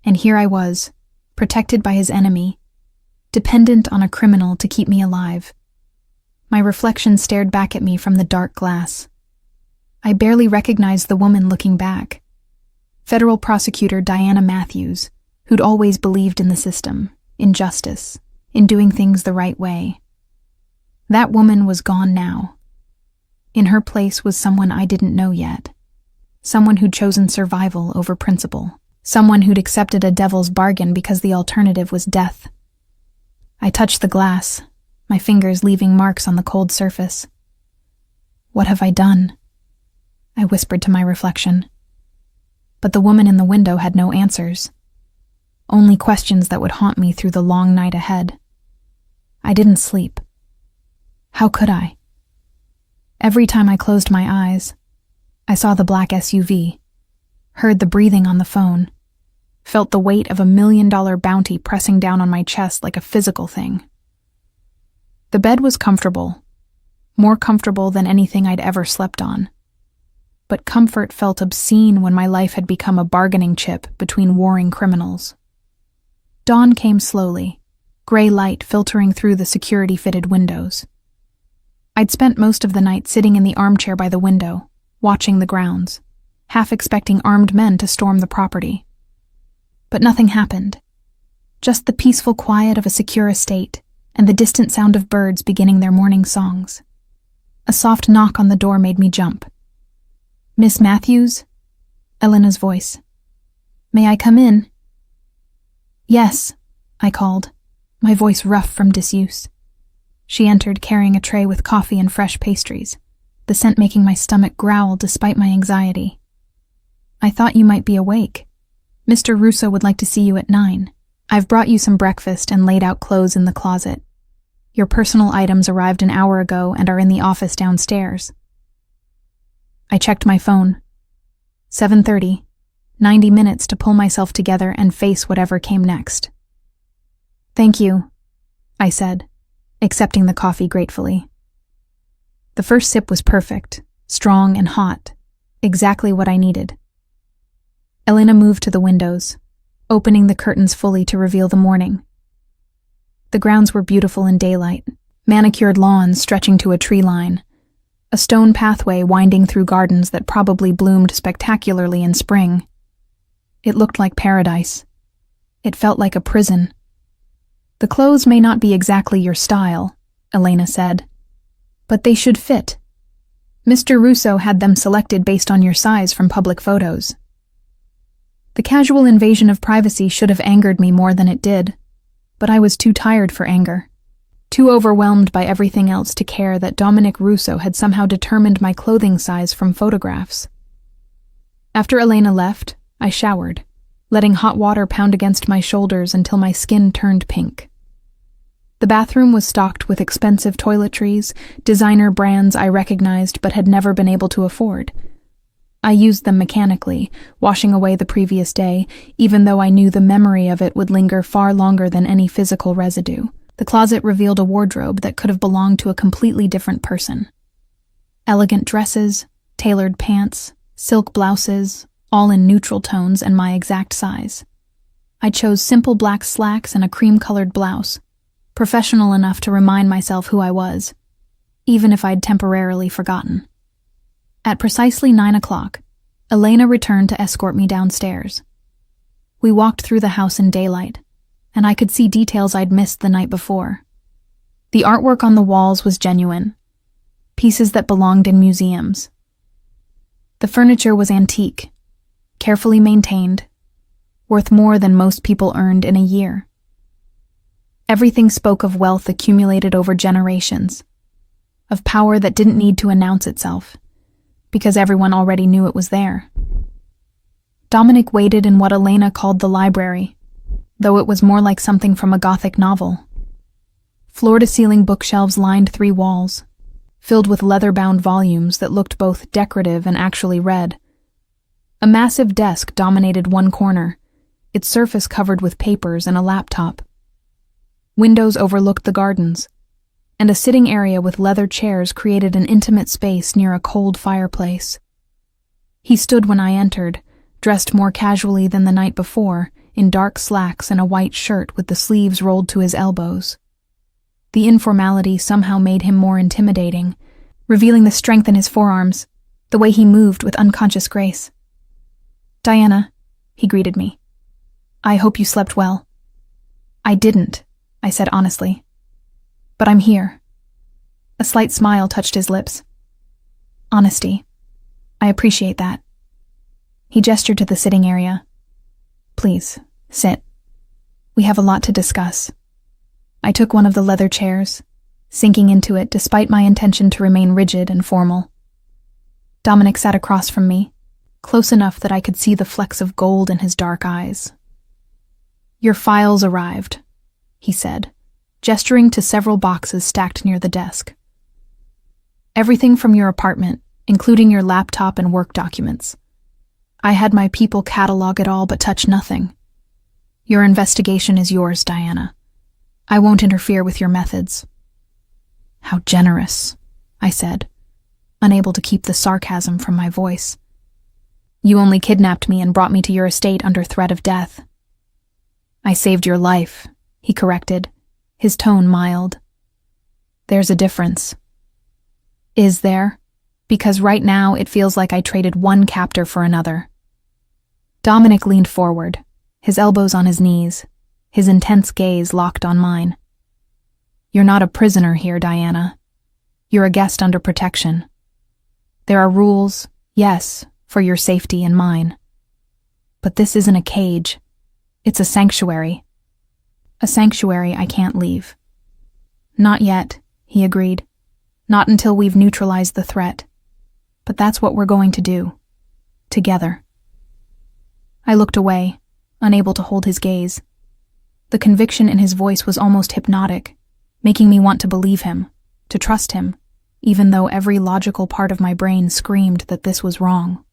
And here I was, protected by his enemy, dependent on a criminal to keep me alive. My reflection stared back at me from the dark glass. I barely recognized the woman looking back. Federal prosecutor Diana Matthews, who'd always believed in the system, in justice, in doing things the right way. That woman was gone now. In her place was someone I didn't know yet. Someone who'd chosen survival over principle. Someone who'd accepted a devil's bargain because the alternative was death. I touched the glass, my fingers leaving marks on the cold surface. What have I done? I whispered to my reflection. But the woman in the window had no answers. Only questions that would haunt me through the long night ahead. I didn't sleep. How could I? Every time I closed my eyes, I saw the black SUV, heard the breathing on the phone, felt the weight of $1 million bounty pressing down on my chest like a physical thing. The bed was comfortable, more comfortable than anything I'd ever slept on. but comfort felt obscene when my life had become a bargaining chip between warring criminals. Dawn came slowly, gray light filtering through the security-fitted windows. I'd spent most of the night sitting in the armchair by the window, watching the grounds, half expecting armed men to storm the property. But nothing happened. Just the peaceful quiet of a secure estate and the distant sound of birds beginning their morning songs. A soft knock on the door made me jump. "Miss Matthews?" Elena's voice. "May I come in?" "Yes," I called, my voice rough from disuse. She entered carrying a tray with coffee and fresh pastries, the scent making my stomach growl despite my anxiety. "I thought you might be awake. Mr. Russo would like to see you at 9. I've brought you some breakfast and laid out clothes in the closet. Your personal items arrived an hour ago and are in the office downstairs." I checked my phone. 7:30, 90 minutes to pull myself together and face whatever came next. "Thank you," I said, accepting the coffee gratefully. The first sip was perfect, strong and hot, exactly what I needed. Elena moved to the windows, opening the curtains fully to reveal the morning. The grounds were beautiful in daylight, manicured lawns stretching to a tree line, a stone pathway winding through gardens that probably bloomed spectacularly in spring. It looked like paradise. It felt like a prison. "The clothes may not be exactly your style," Elena said, "but they should fit. Mr. Russo had them selected based on your size from public photos." The casual invasion of privacy should have angered me more than it did, but I was too tired for anger, too overwhelmed by everything else to care that Dominic Russo had somehow determined my clothing size from photographs. After Elena left, I showered, letting hot water pound against my shoulders until my skin turned pink. The bathroom was stocked with expensive toiletries, designer brands I recognized but had never been able to afford. I used them mechanically, washing away the previous day, even though I knew the memory of it would linger far longer than any physical residue. The closet revealed a wardrobe that could have belonged to a completely different person. Elegant dresses, tailored pants, silk blouses, all in neutral tones and my exact size. I chose simple black slacks and a cream-colored blouse, professional enough to remind myself who I was, even if I'd temporarily forgotten. At precisely 9 o'clock, Elena returned to escort me downstairs. We walked through the house in daylight, and I could see details I'd missed the night before. The artwork on the walls was genuine, pieces that belonged in museums. The furniture was antique, carefully maintained, worth more than most people earned in a year. Everything spoke of wealth accumulated over generations, of power that didn't need to announce itself, because everyone already knew it was there. Dominic waited in what Elena called the library, though it was more like something from a Gothic novel. Floor-to-ceiling bookshelves lined 3 walls, filled with leather-bound volumes that looked both decorative and actually read. A massive desk dominated one corner, its surface covered with papers and a laptop. Windows overlooked the gardens, and a sitting area with leather chairs created an intimate space near a cold fireplace. He stood when I entered, dressed more casually than the night before, in dark slacks and a white shirt with the sleeves rolled to his elbows. The informality somehow made him more intimidating, revealing the strength in his forearms, the way he moved with unconscious grace. "Diana," he greeted me. "I hope you slept well." "I didn't," I said honestly. "But I'm here." A slight smile touched his lips. "Honesty. I appreciate that." He gestured to the sitting area. "Please, sit. We have a lot to discuss." I took one of the leather chairs, sinking into it despite my intention to remain rigid and formal. Dominic sat across from me, close enough that I could see the flecks of gold in his dark eyes. "Your files arrived," he said, gesturing to several boxes stacked near the desk. "Everything from your apartment, including your laptop and work documents. I had my people catalog it all but touch nothing. Your investigation is yours, Diana. I won't interfere with your methods." "How generous," I said, unable to keep the sarcasm from my voice. You only kidnapped me and brought me to your estate under threat of death. I saved your life, he corrected, his tone mild. There's a difference. Is there? Because right now it feels like I traded one captor for another. Dominic leaned forward, his elbows on his knees, his intense gaze locked on mine. You're not a prisoner here, Diana. You're a guest under protection. There are rules, yes, for your safety and mine. But this isn't a cage. It's a sanctuary. A sanctuary I can't leave. Not yet, he agreed. Not until we've neutralized the threat. But that's what we're going to do. Together. I looked away, unable to hold his gaze. The conviction in his voice was almost hypnotic, making me want to believe him, to trust him, even though every logical part of my brain screamed that this was wrong.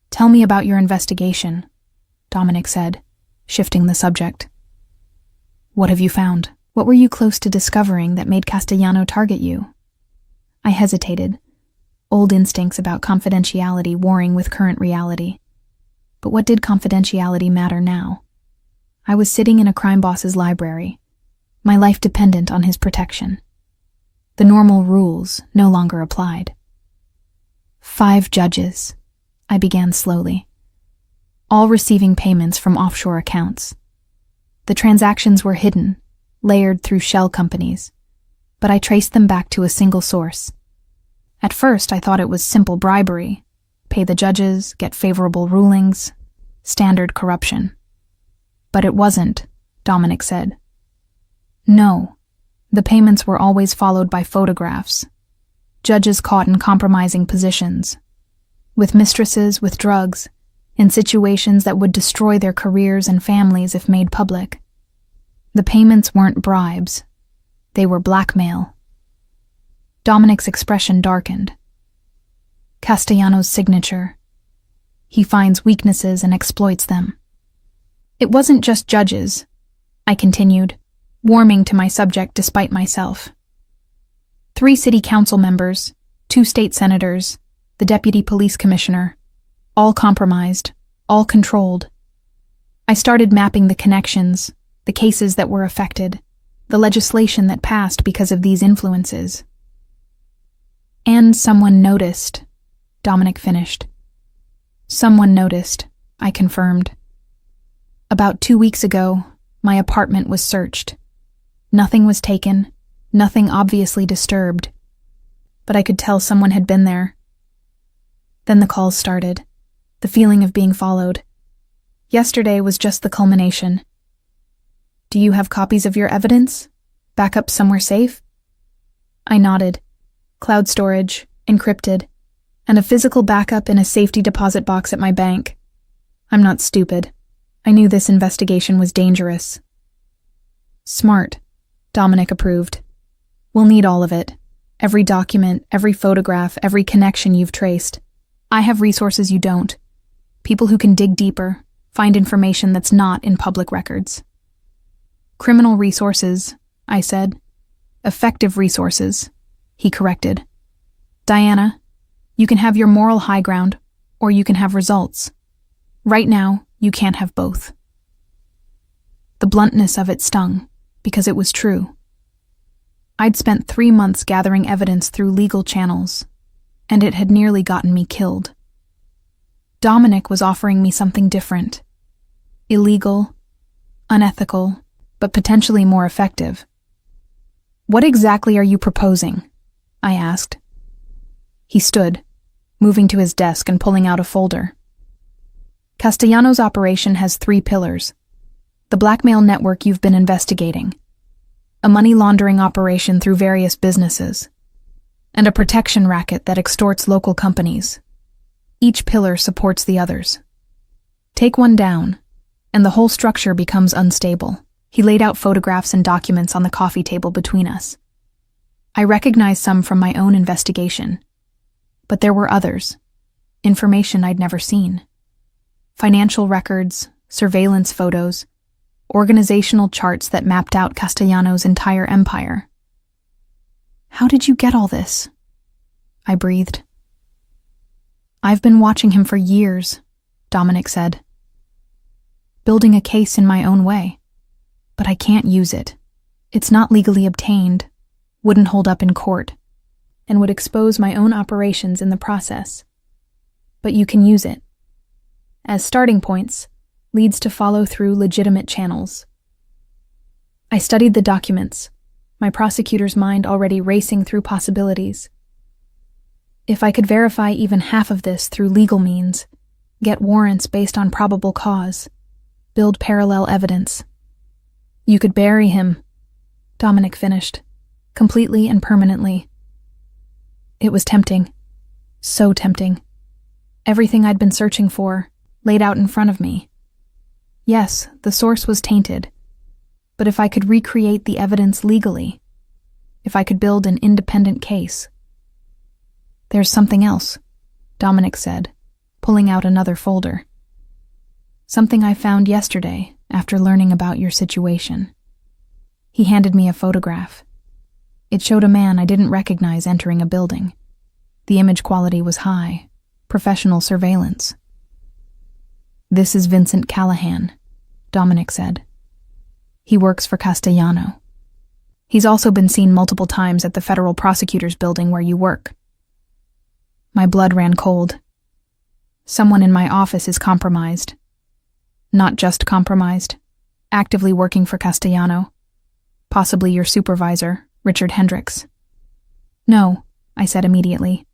Tell me about your investigation, Dominic said, shifting the subject. What have you found? What were you close to discovering that made Castellano target you? I hesitated, old instincts about confidentiality warring with current reality. But what did confidentiality matter now? I was sitting in a crime boss's library, my life dependent on his protection. The normal rules no longer applied. 5 judges, I began slowly, all receiving payments from offshore accounts. The transactions were hidden, layered through shell companies, but I traced them back to a single source. At first, I thought it was simple bribery, pay the judges, get favorable rulings, standard corruption. But it wasn't, Dominic said. No, the payments were always followed by photographs, judges caught in compromising positions, with mistresses with drugs, in situations that would destroy their careers and families if made public. The payments weren't bribes, they were blackmail. Dominic's expression darkened. Castellano's signature. He finds weaknesses and exploits them. It wasn't just judges, I continued, warming to my subject despite myself. 3 city council members, 2 state senators, the deputy police commissioner, all compromised, all controlled. I started mapping the connections, the cases that were affected, the legislation that passed because of these influences. And someone noticed, Dominic finished. Someone noticed, I confirmed. About 2 weeks ago, my apartment was searched. Nothing was taken, nothing obviously disturbed. But I could tell someone had been there. Then the calls started, the feeling of being followed. Yesterday was just the culmination. Do you have copies of your evidence? Backup somewhere safe? I nodded. Cloud storage, encrypted, and a physical backup in a safety deposit box at my bank. I'm not stupid. I knew this investigation was dangerous. Smart, Dominic approved. We'll need all of it. Every document, every photograph, every connection you've traced. I have resources you don't. People who can dig deeper, find information that's not in public records. Criminal resources, I said. Effective resources, he corrected. Diana, you can have your moral high ground, or you can have results. Right now, you can't have both. The bluntness of it stung, because it was true. I'd spent 3 months gathering evidence through legal channels, and it had nearly gotten me killed. Dominic was offering me something different. Illegal, unethical, but potentially more effective. What exactly are you proposing? I asked. He stood, moving to his desk and pulling out a folder. Castellano's operation has 3 pillars. The blackmail network you've been investigating, a money laundering operation through various businesses, and a protection racket that extorts local companies. Each pillar supports the others. Take one down, and the whole structure becomes unstable. He laid out photographs and documents on the coffee table between us. I recognized some from my own investigation, but there were others, information I'd never seen. Financial records, surveillance photos, organizational charts that mapped out Castellano's entire empire. How did you get all this? I breathed. I've been watching him for years, Dominic said. Building a case in my own way. But I can't use it. It's not legally obtained, wouldn't hold up in court, and would expose my own operations in the process. But you can use it. As starting points, leads to follow through legitimate channels. I studied the documents, my prosecutor's mind already racing through possibilities. If I could verify even half of this through legal means, get warrants based on probable cause, build parallel evidence. You could bury him, Dominic finished, completely and permanently. It was tempting. So tempting. Everything I'd been searching for, laid out in front of me. Yes, the source was tainted. But if I could recreate the evidence legally, if I could build an independent case. There's something else, Dominic said, pulling out another folder. Something I found yesterday after learning about your situation. He handed me a photograph. It showed a man I didn't recognize entering a building. The image quality was high, professional surveillance. This is Vincent Callahan, Dominic said. He works for Castellano. He's also been seen multiple times at the federal prosecutor's building where you work. My blood ran cold. Someone in my office is compromised. Not just compromised, actively working for Castellano. Possibly your supervisor, Richard Hendricks. No, I said immediately.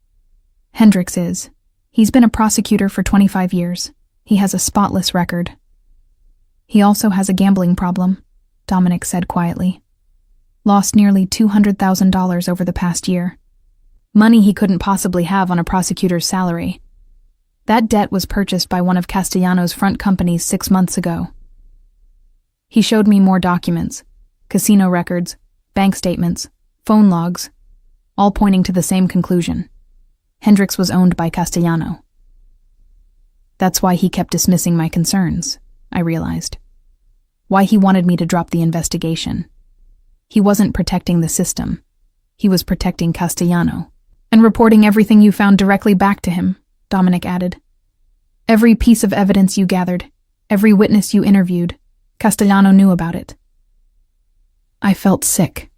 Hendricks is. He's been a prosecutor for 25 years. He has a spotless record. He also has a gambling problem, Dominic said quietly. Lost nearly $200,000 over the past year. Money he couldn't possibly have on a prosecutor's salary. That debt was purchased by one of Castellano's front companies 6 months ago. He showed me more documents, casino records, bank statements, phone logs, all pointing to the same conclusion. Hendricks was owned by Castellano. That's why he kept dismissing my concerns, I realized. Why he wanted me to drop the investigation. He wasn't protecting the system. He was protecting Castellano. And reporting everything you found directly back to him, Dominic added. Every piece of evidence you gathered, every witness you interviewed, Castellano knew about it. I felt sick.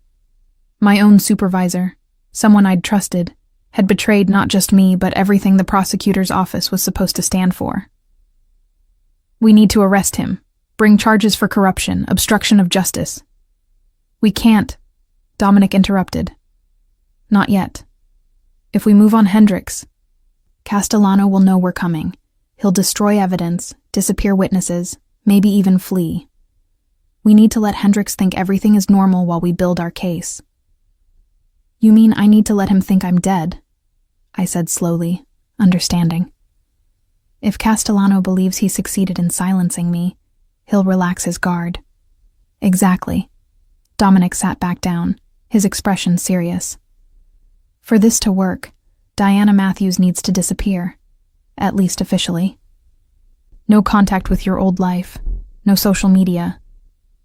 My own supervisor, someone I'd trusted, had betrayed not just me but everything the prosecutor's office was supposed to stand for. We need to arrest him, bring charges for corruption, obstruction of justice. We can't, Dominic interrupted. Not yet. If we move on Hendricks, Castellano will know we're coming. He'll destroy evidence, disappear witnesses, maybe even flee. We need to let Hendricks think everything is normal while we build our case. You mean I need to let him think I'm dead? I said slowly, understanding. If Castellano believes he succeeded in silencing me, he'll relax his guard. Exactly. Dominic sat back down, his expression serious. For this to work, Diana Matthews needs to disappear, at least officially. No contact with your old life, no social media,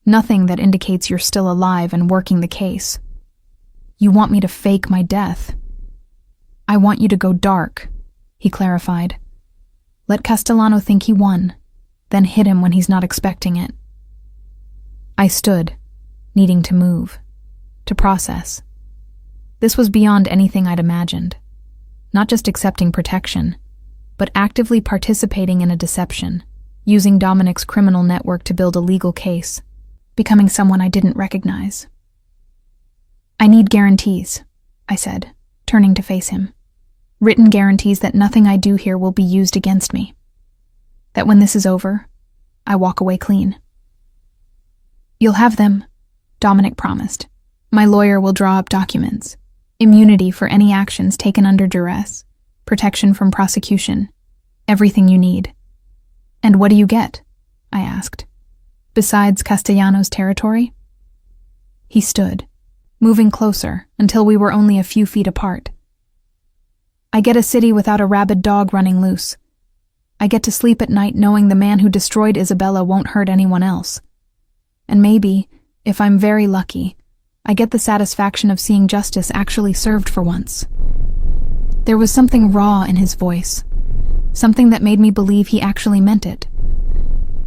nothing that indicates you're still alive and working the case. You want me to fake my death. I want you to go dark, he clarified. Let Castellano think he won, then hit him when he's not expecting it. I stood, needing to move, to process. This was beyond anything I'd imagined. Not just accepting protection, but actively participating in a deception, using Dominic's criminal network to build a legal case, becoming someone I didn't recognize. I need guarantees, I said, turning to face him. Written guarantees that nothing I do here will be used against me. That when this is over, I walk away clean. You'll have them, Dominic promised. My lawyer will draw up documents. Immunity for any actions taken under duress, protection from prosecution, everything you need. And what do you get? I asked. Besides Castellano's territory? He stood, moving closer until we were only a few feet apart. I get a city without a rabid dog running loose. I get to sleep at night knowing the man who destroyed Isabella won't hurt anyone else. And maybe, if I'm very lucky, I get the satisfaction of seeing justice actually served for once. There was something raw in his voice, something that made me believe he actually meant it.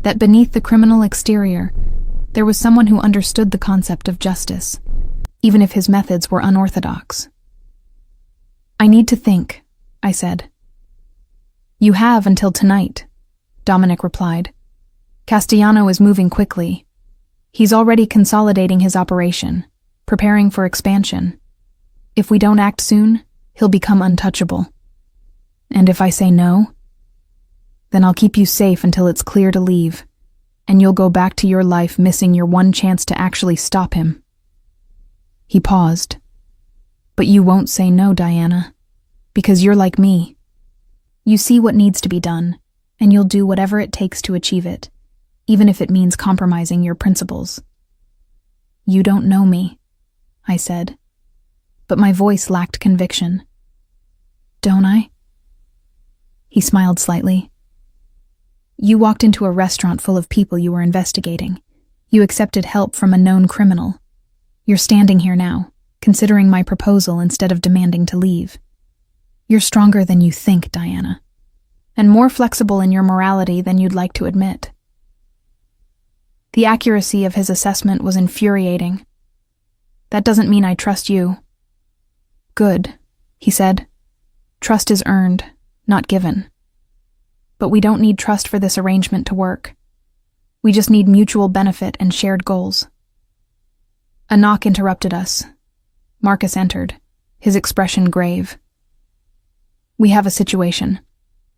That beneath the criminal exterior, there was someone who understood the concept of justice, even if his methods were unorthodox. "I need to think," I said. "You have until tonight," Dominic replied. "Castellano is moving quickly. He's already consolidating his operation, preparing for expansion. If we don't act soon, he'll become untouchable. And if I say no, then I'll keep you safe until it's clear to leave, and you'll go back to your life missing your one chance to actually stop him." He paused. "But you won't say no, Diana, because you're like me. You see what needs to be done, and you'll do whatever it takes to achieve it, even if it means compromising your principles." "You don't know me," I said, but my voice lacked conviction. "Don't I?" He smiled slightly. "You walked into a restaurant full of people you were investigating. You accepted help from a known criminal. You're standing here now, considering my proposal instead of demanding to leave. You're stronger than you think, Diana, and more flexible in your morality than you'd like to admit." The accuracy of his assessment was infuriating. "That doesn't mean I trust you." "Good," he said. "Trust is earned, not given. But we don't need trust for this arrangement to work. We just need mutual benefit and shared goals." A knock interrupted us. Marcus entered, his expression grave. "We have a situation.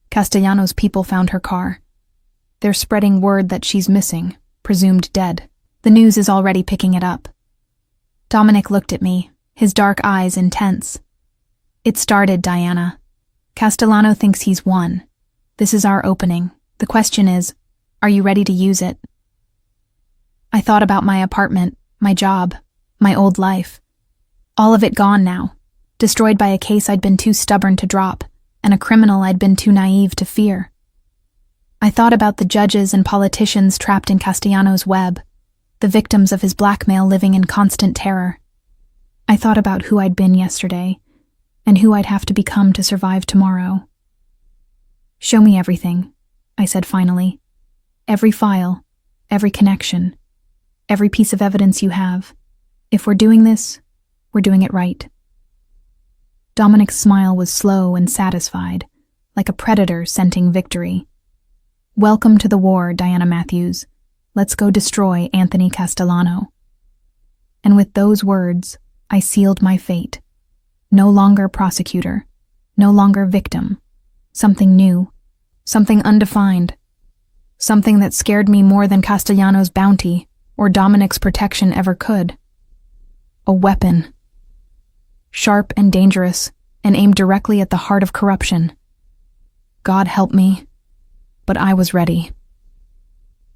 Castellano's people found her car. They're spreading word that she's missing, presumed dead. The news is already picking it up." Dominic looked at me, his dark eyes intense. "It started, Diana. Castellano thinks he's won. This is our opening. The question is, are you ready to use it?" I thought about my apartment, my job, my old life. All of it gone now, destroyed by a case I'd been too stubborn to drop, and a criminal I'd been too naive to fear. I thought about the judges and politicians trapped in Castellano's web, the victims of his blackmail living in constant terror. I thought about who I'd been yesterday, and who I'd have to become to survive tomorrow. "Show me everything," I said finally. "Every file, every connection, every piece of evidence you have. If we're doing this, we're doing it right." Dominic's smile was slow and satisfied, like a predator scenting victory. "Welcome to the war, Diana Matthews. Let's go destroy Anthony Castellano." And with those words, I sealed my fate. No longer prosecutor, no longer victim. Something new, something undefined. Something that scared me more than Castellano's bounty or Dominic's protection ever could. A weapon. Sharp and dangerous, and aimed directly at the heart of corruption. God help me, but I was ready.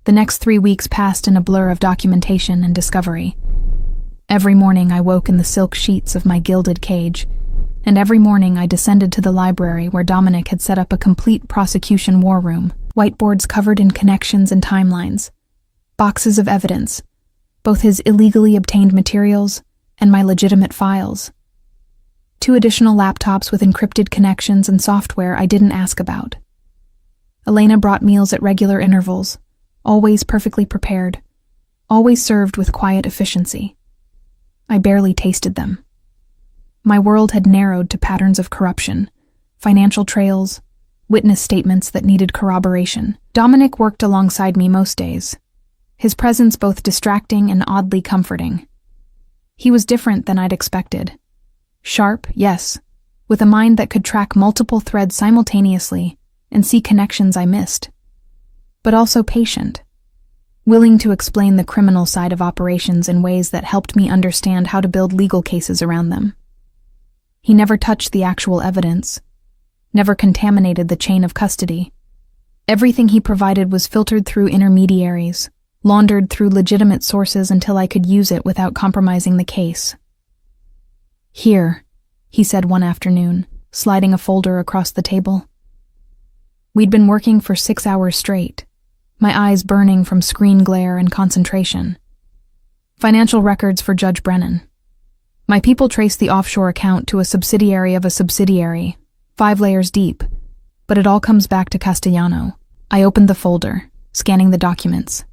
The next 3 weeks passed in a blur of documentation and discovery. Every morning I woke in the silk sheets of my gilded cage, and every morning I descended to the library where Dominic had set up a complete prosecution war room, whiteboards covered in connections and timelines, boxes of evidence, both his illegally obtained materials and my legitimate files. 2 additional laptops with encrypted connections and software I didn't ask about. Elena brought meals at regular intervals, always perfectly prepared, always served with quiet efficiency. I barely tasted them. My world had narrowed to patterns of corruption, financial trails, witness statements that needed corroboration. Dominic worked alongside me most days, his presence both distracting and oddly comforting. He was different than I'd expected. Sharp, yes, with a mind that could track multiple threads simultaneously and see connections I missed. But also patient, willing to explain the criminal side of operations in ways that helped me understand how to build legal cases around them. He never touched the actual evidence, never contaminated the chain of custody. Everything he provided was filtered through intermediaries, laundered through legitimate sources until I could use it without compromising the case. "Here," he said one afternoon, sliding a folder across the table. We'd been working for 6 hours straight, my eyes burning from screen glare and concentration. Financial records for Judge Brennan. My people traced the offshore account to a subsidiary of a subsidiary, 5 layers deep, But it all comes back to Castellano. I opened the folder, scanning the documents.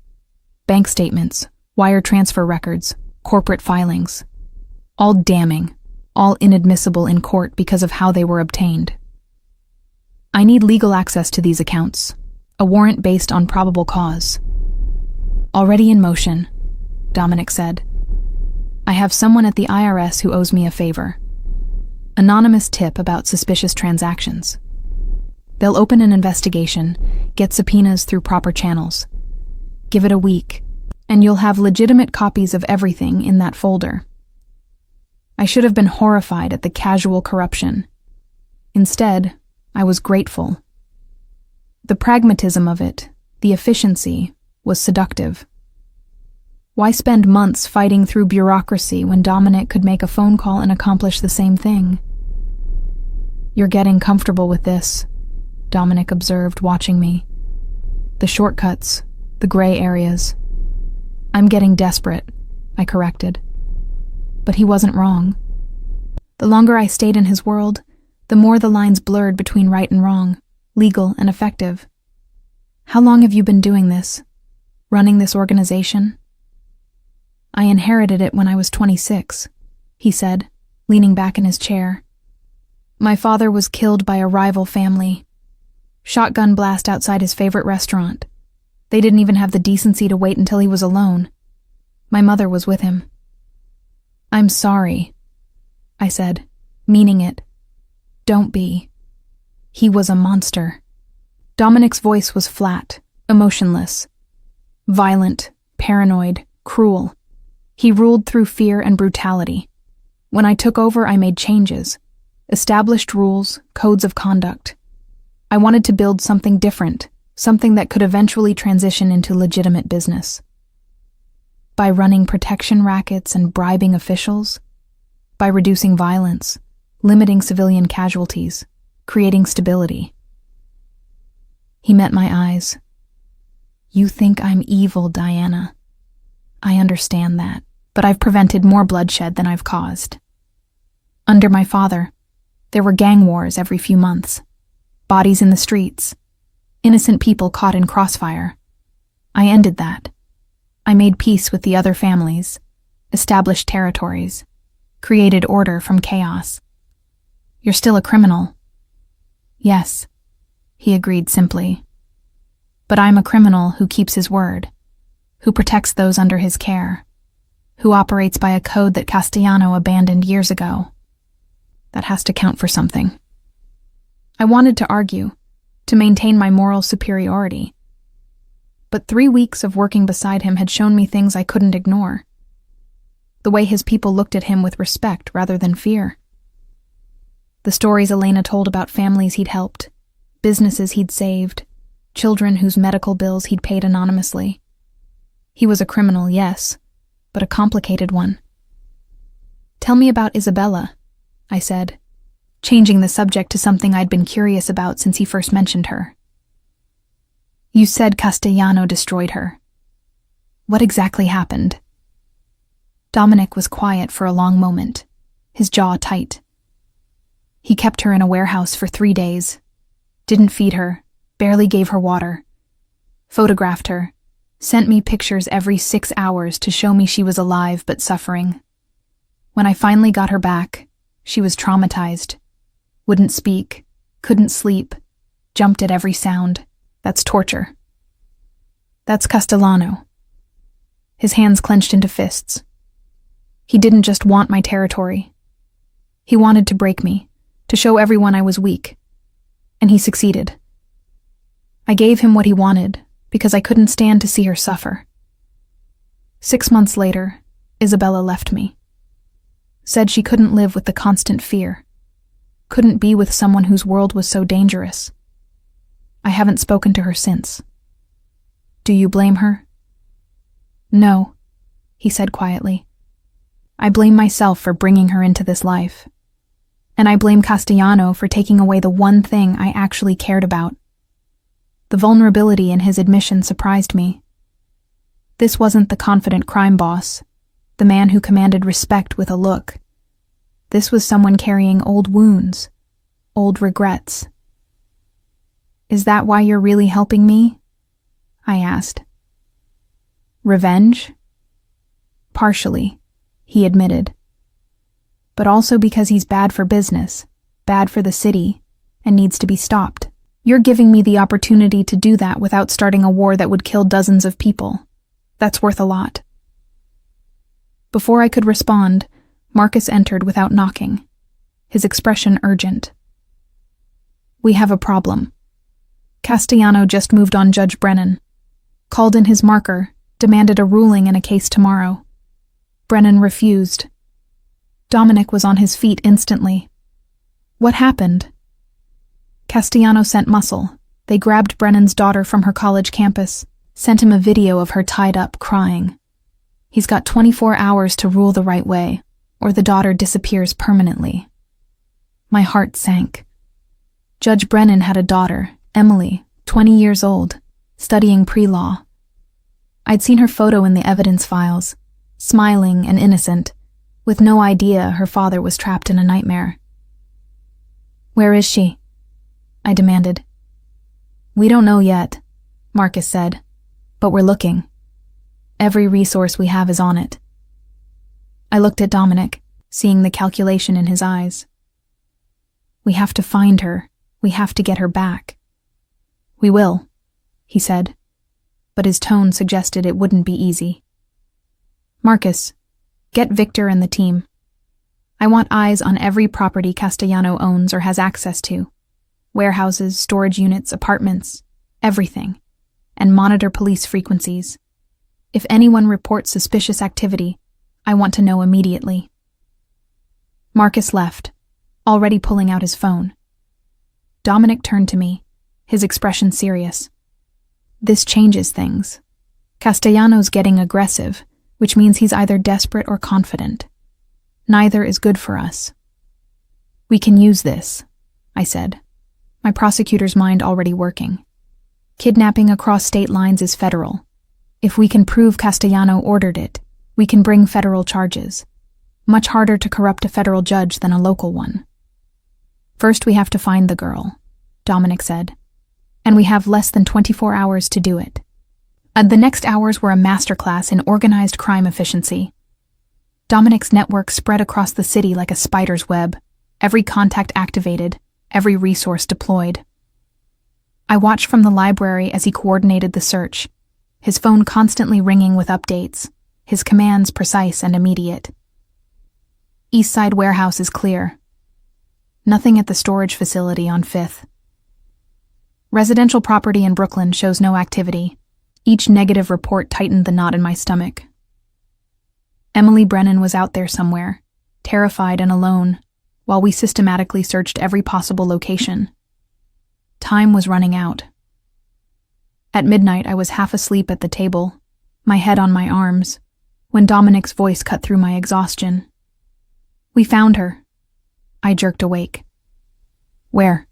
Bank statements, wire transfer records, corporate filings. All damning, all inadmissible in court because of how they were obtained. I need legal access to these accounts, a warrant based on probable cause. Already in motion, Dominic said. I have someone at the IRS who owes me a favor. Anonymous tip about suspicious transactions. They'll open an investigation, get subpoenas through proper channels. Give it a week, and you'll have legitimate copies of everything in that folder. I should have been horrified at the casual corruption. Instead, I was grateful. The pragmatism of it, the efficiency, was seductive. Why spend months fighting through bureaucracy when Dominic could make a phone call and accomplish the same thing? You're getting comfortable with this, Dominic observed, watching me. The shortcuts, the gray areas. I'm getting desperate, I corrected. But he wasn't wrong. The longer I stayed in his world, the more the lines blurred between right and wrong, legal and effective. How long have you been doing this? Running this organization? I inherited it when I was 26, he said, leaning back in his chair. My father was killed by a rival family. Shotgun blast outside his favorite restaurant. They didn't even have the decency to wait until he was alone. My mother was with him. I'm sorry, I said, meaning it. Don't be. He was a monster. Dominic's voice was flat, emotionless. Violent, paranoid, cruel. He ruled through fear and brutality. When I took over, I made changes. Established rules, codes of conduct. I wanted to build something different, something that could eventually transition into legitimate business. By running protection rackets and bribing officials, by reducing violence, limiting civilian casualties, creating stability. He met my eyes. You think I'm evil, Diana. I understand that, but I've prevented more bloodshed than I've caused. Under my father, there were gang wars every few months, bodies in the streets, innocent people caught in crossfire. I ended that. I made peace with the other families, established territories, created order from chaos. You're still a criminal. Yes, he agreed simply. But I'm a criminal who keeps his word, who protects those under his care, who operates by a code that Castellano abandoned years ago. That has to count for something. I wanted to argue, to maintain my moral superiority. But 3 weeks of working beside him had shown me things I couldn't ignore. The way his people looked at him with respect rather than fear. The stories Elena told about families he'd helped, businesses he'd saved, children whose medical bills he'd paid anonymously. He was a criminal, yes, but a complicated one. Tell me about Isabella, I said, changing the subject to something I'd been curious about since he first mentioned her. You said Castellano destroyed her. What exactly happened? Dominic was quiet for a long moment, his jaw tight. He kept her in a warehouse for 3 days, didn't feed her, barely gave her water, photographed her, sent me pictures every 6 hours to show me she was alive but suffering. When I finally got her back, she was traumatized, wouldn't speak, couldn't sleep, jumped at every sound. That's torture. That's Castellano. His hands clenched into fists. He didn't just want my territory. He wanted to break me, to show everyone I was weak. And he succeeded. I gave him what he wanted, because I couldn't stand to see her suffer. 6 months later, Isabella left me. Said she couldn't live with the constant fear. Couldn't be with someone whose world was so dangerous. I haven't spoken to her since. Do you blame her? No, he said quietly. I blame myself for bringing her into this life. And I blame Castellano for taking away the one thing I actually cared about. The vulnerability in his admission surprised me. This wasn't the confident crime boss, the man who commanded respect with a look. This was someone carrying old wounds, old regrets. Is that why you're really helping me? I asked. Revenge? Partially, he admitted. But also because he's bad for business, bad for the city, and needs to be stopped. You're giving me the opportunity to do that without starting a war that would kill dozens of people. That's worth a lot. Before I could respond, Marcus entered without knocking, his expression urgent. We have a problem. Castellano just moved on Judge Brennan. Called in his marker, demanded a ruling in a case tomorrow. Brennan refused. Dominic was on his feet instantly. What happened? Castellano sent muscle. They grabbed Brennan's daughter from her college campus, sent him a video of her tied up, crying. He's got 24 hours to rule the right way, or the daughter disappears permanently. My heart sank. Judge Brennan had a daughter, Emily, 20 years old, studying pre-law. I'd seen her photo in the evidence files, smiling and innocent, with no idea her father was trapped in a nightmare. Where is she? I demanded. We don't know yet, Marcus said, but we're looking. Every resource we have is on it. I looked at Dominic, seeing the calculation in his eyes. We have to find her. We have to get her back. We will, he said, but his tone suggested it wouldn't be easy. Marcus, get Victor and the team. I want eyes on every property Castellano owns or has access to. Warehouses, storage units, apartments, everything. And monitor police frequencies. If anyone reports suspicious activity, I want to know immediately. Marcus left, already pulling out his phone. Dominic turned to me, his expression serious. This changes things. Castellano's getting aggressive, which means he's either desperate or confident. Neither is good for us. We can use this, I said, my prosecutor's mind already working. Kidnapping across state lines is federal. If we can prove Castellano ordered it, we can bring federal charges. Much harder to corrupt a federal judge than a local one. First, we have to find the girl, Dominic said, and we have less than 24 hours to do it. The next hours were a masterclass in organized crime efficiency. Dominic's network spread across the city like a spider's web, every contact activated, every resource deployed. I watched from the library as he coordinated the search, his phone constantly ringing with updates, his commands precise and immediate. Eastside Warehouse is clear. Nothing at the storage facility on 5th. Residential property in Brooklyn shows no activity. Each negative report tightened the knot in my stomach. Emily Brennan was out there somewhere, terrified and alone, while we systematically searched every possible location. Time was running out. At midnight, I was half asleep at the table, my head on my arms, when Dominic's voice cut through my exhaustion. We found her. I jerked awake. Where?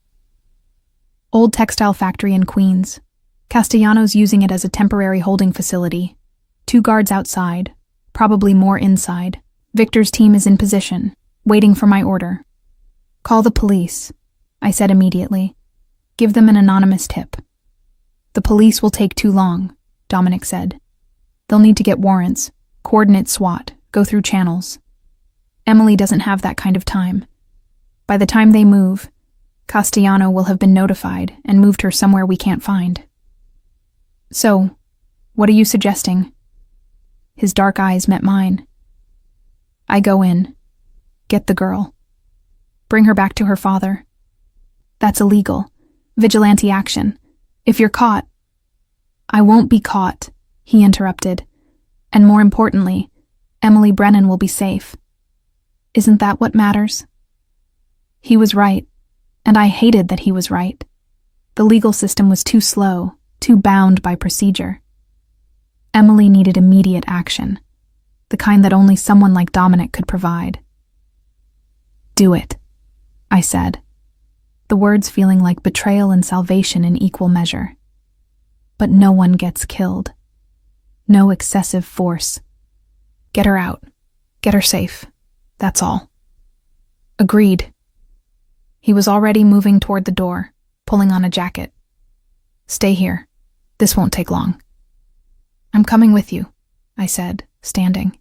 Old textile factory in Queens. Castellano's using it as a temporary holding facility. 2 guards outside, probably more inside. Victor's team is in position, waiting for my order. Call the police, I said immediately. Give them an anonymous tip. The police will take too long, Dominic said. They'll need to get warrants, coordinate SWAT, go through channels. Emily doesn't have that kind of time. By the time they move, Castellano will have been notified and moved her somewhere we can't find. So, what are you suggesting? His dark eyes met mine. I go in. Get the girl. Bring her back to her father. That's illegal. Vigilante action. If you're caught... I won't be caught, he interrupted. And more importantly, Emily Brennan will be safe. Isn't that what matters? He was right, and I hated that he was right. The legal system was too slow, too bound by procedure. Emily needed immediate action, the kind that only someone like Dominic could provide. Do it, I said, the words feeling like betrayal and salvation in equal measure. But no one gets killed. No excessive force. Get her out. Get her safe. That's all. Agreed. He was already moving toward the door, pulling on a jacket. Stay here. This won't take long. I'm coming with you, I said, standing.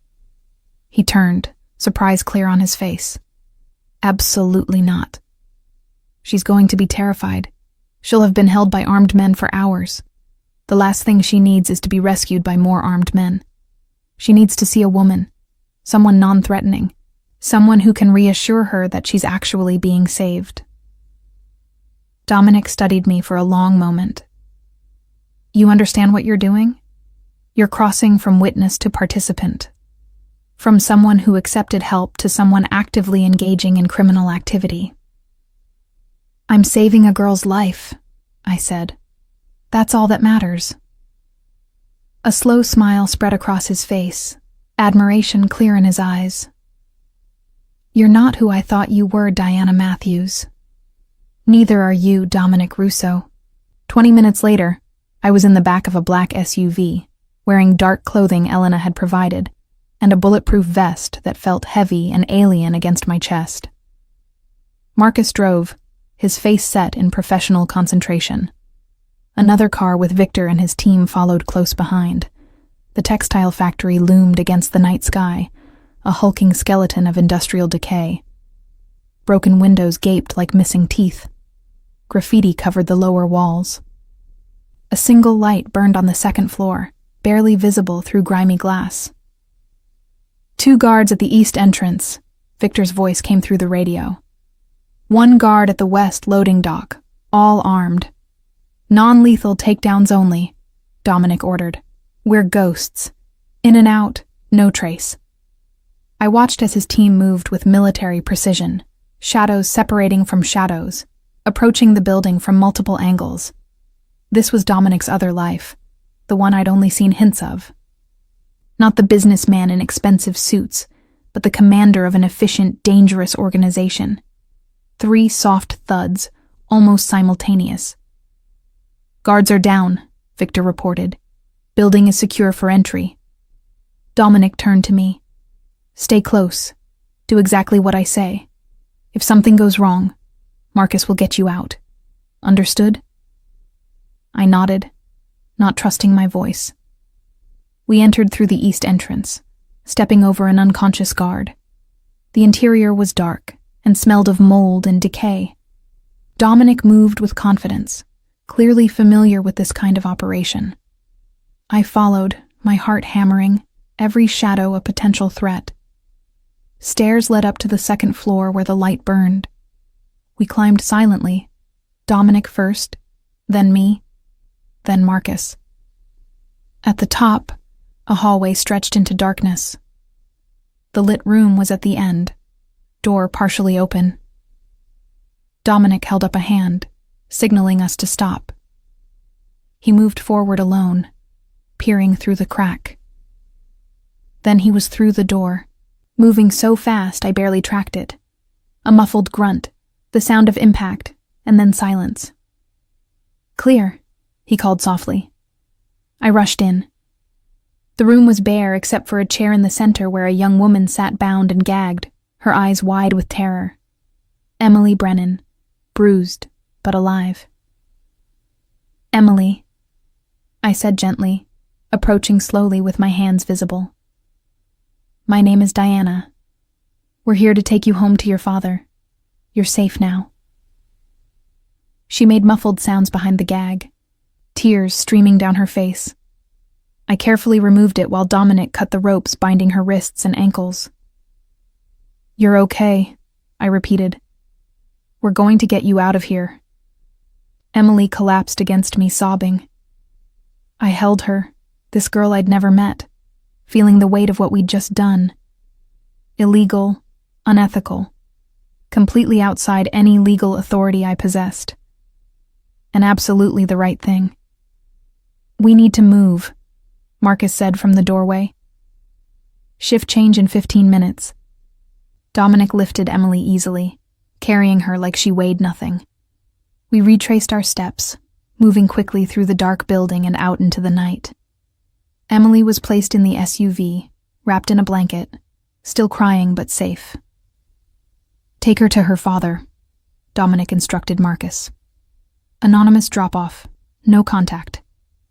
He turned, surprise clear on his face. Absolutely not. She's going to be terrified. She'll have been held by armed men for hours. The last thing she needs is to be rescued by more armed men. She needs to see a woman, someone non-threatening, someone who can reassure her that she's actually being saved. Dominic studied me for a long moment. You understand what you're doing? You're crossing from witness to participant. From someone who accepted help to someone actively engaging in criminal activity. I'm saving a girl's life, I said. That's all that matters. A slow smile spread across his face, admiration clear in his eyes. You're not who I thought you were, Diana Matthews. Neither are you, Dominic Russo. 20 minutes later, I was in the back of a black SUV, wearing dark clothing Elena had provided, and a bulletproof vest that felt heavy and alien against my chest. Marcus drove, his face set in professional concentration. Another car with Victor and his team followed close behind. The textile factory loomed against the night sky, a hulking skeleton of industrial decay. Broken windows gaped like missing teeth. Graffiti covered the lower walls. A single light burned on the second floor, barely visible through grimy glass. 2 guards at the east entrance, Victor's voice came through the radio. 1 guard at the west loading dock, all armed. Non-lethal takedowns only, Dominic ordered. We're ghosts. In and out, no trace. I watched as his team moved with military precision, shadows separating from shadows, approaching the building from multiple angles. This was Dominic's other life, the one I'd only seen hints of. Not the businessman in expensive suits, but the commander of an efficient, dangerous organization. 3 soft thuds, almost simultaneous. Guards are down, Victor reported. Building is secure for entry. Dominic turned to me. Stay close. Do exactly what I say. If something goes wrong, Marcus will get you out. Understood? I nodded, not trusting my voice. We entered through the east entrance, stepping over an unconscious guard. The interior was dark and smelled of mold and decay. Dominic moved with confidence, clearly familiar with this kind of operation. I followed, my heart hammering, every shadow a potential threat. Stairs led up to the second floor where the light burned. We climbed silently, Dominic first, then me, then Marcus. At the top, a hallway stretched into darkness. The lit room was at the end, door partially open. Dominic held up a hand, signaling us to stop. He moved forward alone, peering through the crack. Then he was through the door, moving so fast I barely tracked it. A muffled grunt, the sound of impact, and then silence. Clear, he called softly. I rushed in. The room was bare except for a chair in the center where a young woman sat bound and gagged, her eyes wide with terror. Emily Brennan, bruised but alive. Emily, I said gently, approaching slowly with my hands visible. My name is Diana. We're here to take you home to your father. You're safe now. She made muffled sounds behind the gag, tears streaming down her face. I carefully removed it while Dominic cut the ropes binding her wrists and ankles. You're okay, I repeated. We're going to get you out of here. Emily collapsed against me, sobbing. I held her, this girl I'd never met, feeling the weight of what we'd just done. Illegal, unethical, completely outside any legal authority I possessed. And absolutely the right thing. We need to move, Marcus said from the doorway. Shift change in 15 minutes. Dominic lifted Emily easily, carrying her like she weighed nothing. We retraced our steps, moving quickly through the dark building and out into the night. Emily was placed in the SUV, wrapped in a blanket, still crying but safe. Take her to her father, Dominic instructed Marcus. Anonymous drop-off, No contact.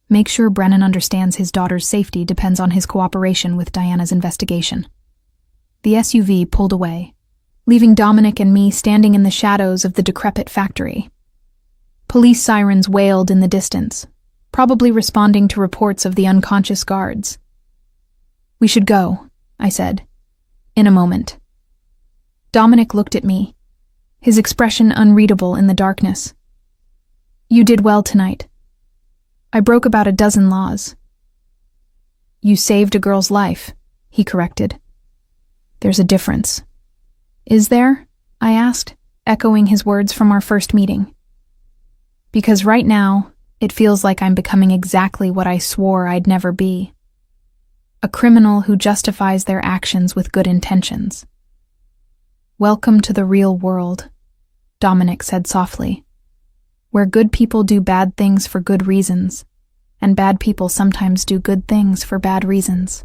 Make sure Brennan understands his daughter's safety depends on his cooperation with Diana's investigation. The SUV pulled away, leaving Dominic and me standing in the shadows of the decrepit factory. Police sirens wailed in the distance, probably responding to reports of the unconscious guards. "We should go," I said. "In a moment." Dominic looked at me, his expression unreadable in the darkness. "You did well tonight. I broke about a dozen laws." "You saved a girl's life," he corrected. "There's a difference." "Is there?" I asked, echoing his words from our first meeting. "Because right now, it feels like I'm becoming exactly what I swore I'd never be. A criminal who justifies their actions with good intentions." "Welcome to the real world," Dominic said softly, "where good people do bad things for good reasons, and bad people sometimes do good things for bad reasons.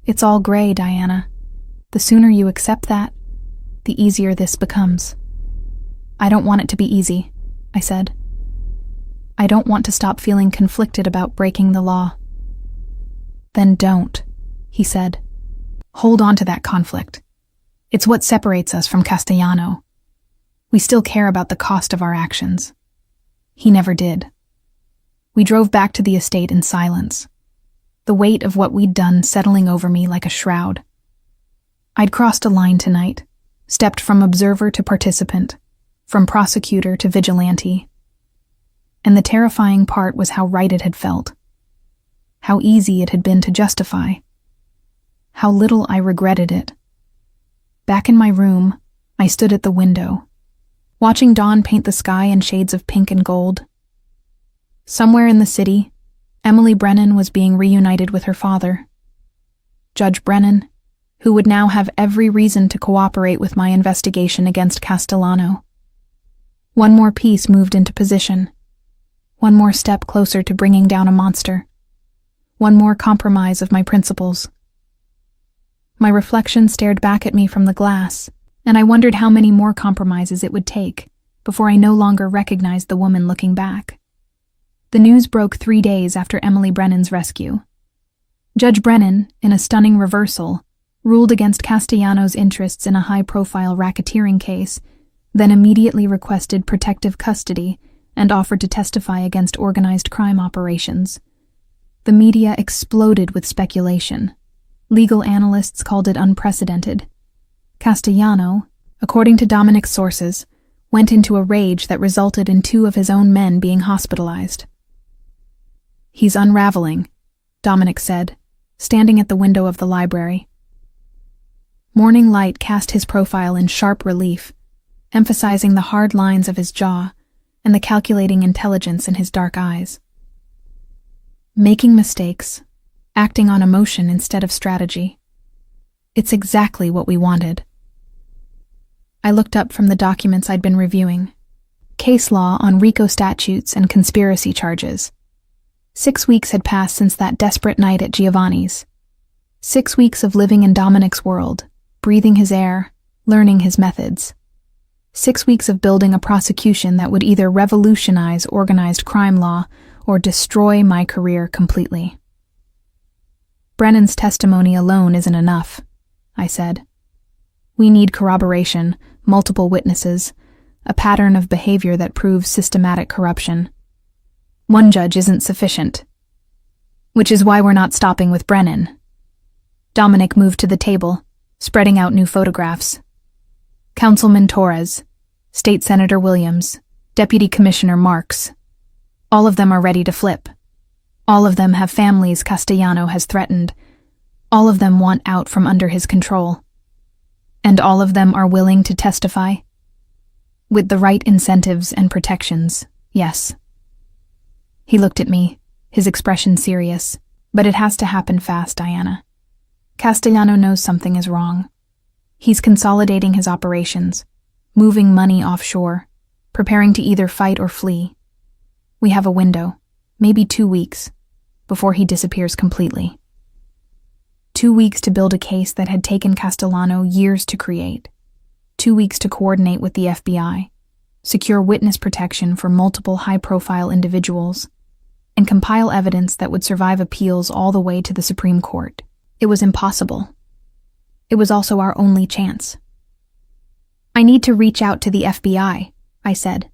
It's all gray, Diana. The sooner you accept that, the easier this becomes." "I don't want it to be easy," I said. "I don't want to stop feeling conflicted about breaking the law." "Then don't," he said. "Hold on to that conflict. It's what separates us from Castellano. We still care about the cost of our actions. He never did." We drove back to the estate in silence, the weight of what we'd done settling over me like a shroud. I'd crossed a line tonight, stepped from observer to participant, from prosecutor to vigilante. And the terrifying part was how right it had felt, how easy it had been to justify, how little I regretted it. Back in my room, I stood at the window, watching dawn paint the sky in shades of pink and gold. Somewhere in the city, Emily Brennan was being reunited with her father. Judge Brennan, who would now have every reason to cooperate with my investigation against Castellano. One more piece moved into position. One more step closer to bringing down a monster. One more compromise of my principles. My reflection stared back at me from the glass, and I wondered how many more compromises it would take before I no longer recognized the woman looking back. The news broke 3 days after Emily Brennan's rescue. Judge Brennan, in a stunning reversal, ruled against Castellano's interests in a high-profile racketeering case, then immediately requested protective custody and offered to testify against organized crime operations. The media exploded with speculation. Legal analysts called it unprecedented. Castellano, according to Dominic's sources, went into a rage that resulted in 2 of his own men being hospitalized. "He's unraveling," Dominic said, standing at the window of the library. Morning light cast his profile in sharp relief, emphasizing the hard lines of his jaw and the calculating intelligence in his dark eyes. Making mistakes, acting on emotion instead of strategy. It's exactly what we wanted. I looked up from the documents I'd been reviewing. Case law on RICO statutes and conspiracy charges. 6 weeks had passed since that desperate night at Giovanni's. 6 weeks of living in Dominic's world, breathing his air, learning his methods. 6 weeks of building a prosecution that would either revolutionize organized crime law or destroy my career completely. "Brennan's testimony alone isn't enough," I said. "We need corroboration, multiple witnesses, a pattern of behavior that proves systematic corruption. One judge isn't sufficient. Which is why we're not stopping with Brennan." Dominic moved to the table, spreading out new photographs. Councilman Torres, State Senator Williams, Deputy Commissioner Marks. All of them are ready to flip. All of them have families Castellano has threatened. All of them want out from under his control. And all of them are willing to testify? With the right incentives and protections, yes. He looked at me, his expression serious. "But it has to happen fast, Diana. Castellano knows something is wrong. He's consolidating his operations, moving money offshore, preparing to either fight or flee. We have a window, maybe 2 weeks, before he disappears completely. 2 weeks to build a case that had taken Castellano years to create. 2 weeks to coordinate with the FBI. secure witness protection for multiple high-profile individuals, and compile evidence that would survive appeals all the way to the Supreme Court. It was impossible. It was also our only chance. "I need to reach out to the FBI," I said.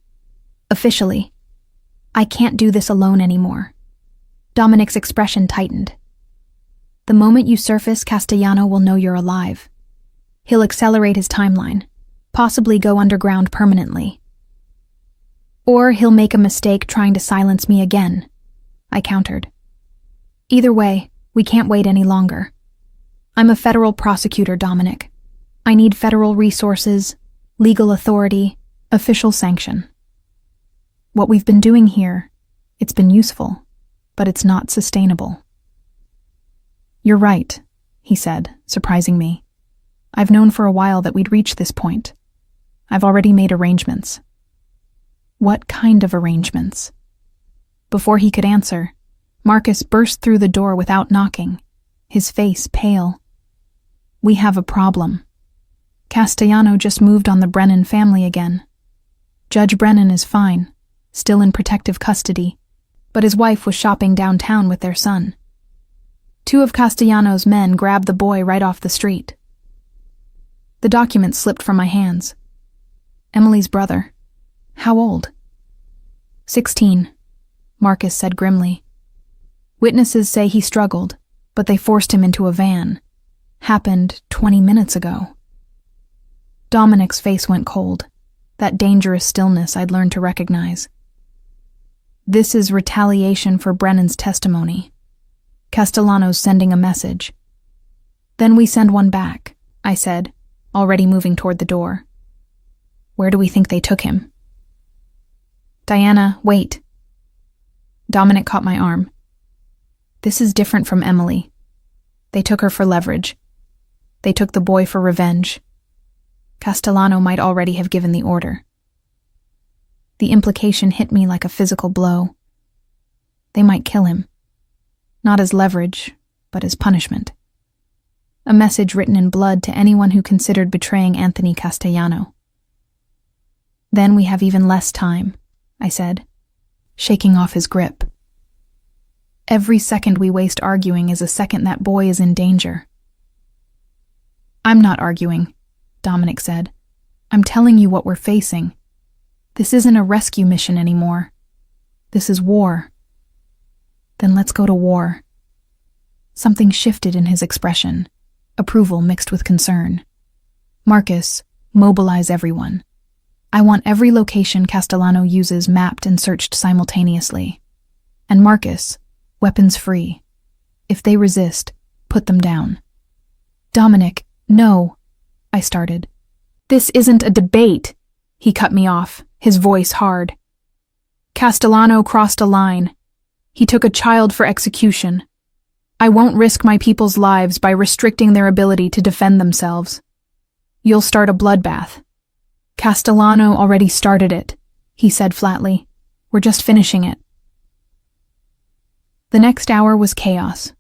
"Officially. I can't do this alone anymore." Dominic's expression tightened. "The moment you surface, Castellano will know you're alive. He'll accelerate his timeline, possibly go underground permanently. Or he'll make a mistake trying to silence me again," I countered. "Either way, we can't wait any longer. I'm a federal prosecutor, Dominic. I need federal resources, legal authority, official sanction. What we've been doing here, it's been useful, but it's not sustainable." "You're right," he said, surprising me. "I've known for a while that we'd reach this point. I've already made arrangements." "What kind of arrangements?" Before he could answer, Marcus burst through the door without knocking, his face pale. "We have a problem. Castellano just moved on the Brennan family again. Judge Brennan is fine, still in protective custody, but his wife was shopping downtown with their son. 2 of Castellano's men grabbed the boy right off the street." The document slipped from my hands. "Emily's brother. How old?" 16, Marcus said grimly. "Witnesses say he struggled, but they forced him into a van. Happened 20 minutes ago." Dominic's face went cold, that dangerous stillness I'd learned to recognize. "This is retaliation for Brennan's testimony. Castellano's sending a message." "Then we send one back," I said, already moving toward the door. "Where do we think they took him?" "Diana, wait." Dominic caught my arm. "This is different from Emily. They took her for leverage. They took the boy for revenge. Castellano might already have given the order." The implication hit me like a physical blow. They might kill him. Not as leverage, but as punishment. A message written in blood to anyone who considered betraying Anthony Castellano. "Then we have even less time," I said, shaking off his grip. "Every second we waste arguing is a second that boy is in danger." "I'm not arguing," Dominic said. "I'm telling you what we're facing. This isn't a rescue mission anymore. This is war." "Then let's go to war." Something shifted in his expression, approval mixed with concern. "Marcus, mobilize everyone. I want every location Castellano uses mapped and searched simultaneously. And Marcus, weapons free. If they resist, put them down." "Dominic, no," I started. "This isn't a debate," he cut me off, his voice hard. "Castellano crossed a line. He took a child for execution. I won't risk my people's lives by restricting their ability to defend themselves. You'll start a bloodbath." "Castellano already started it," he said flatly. "We're just finishing it." The next hour was chaos.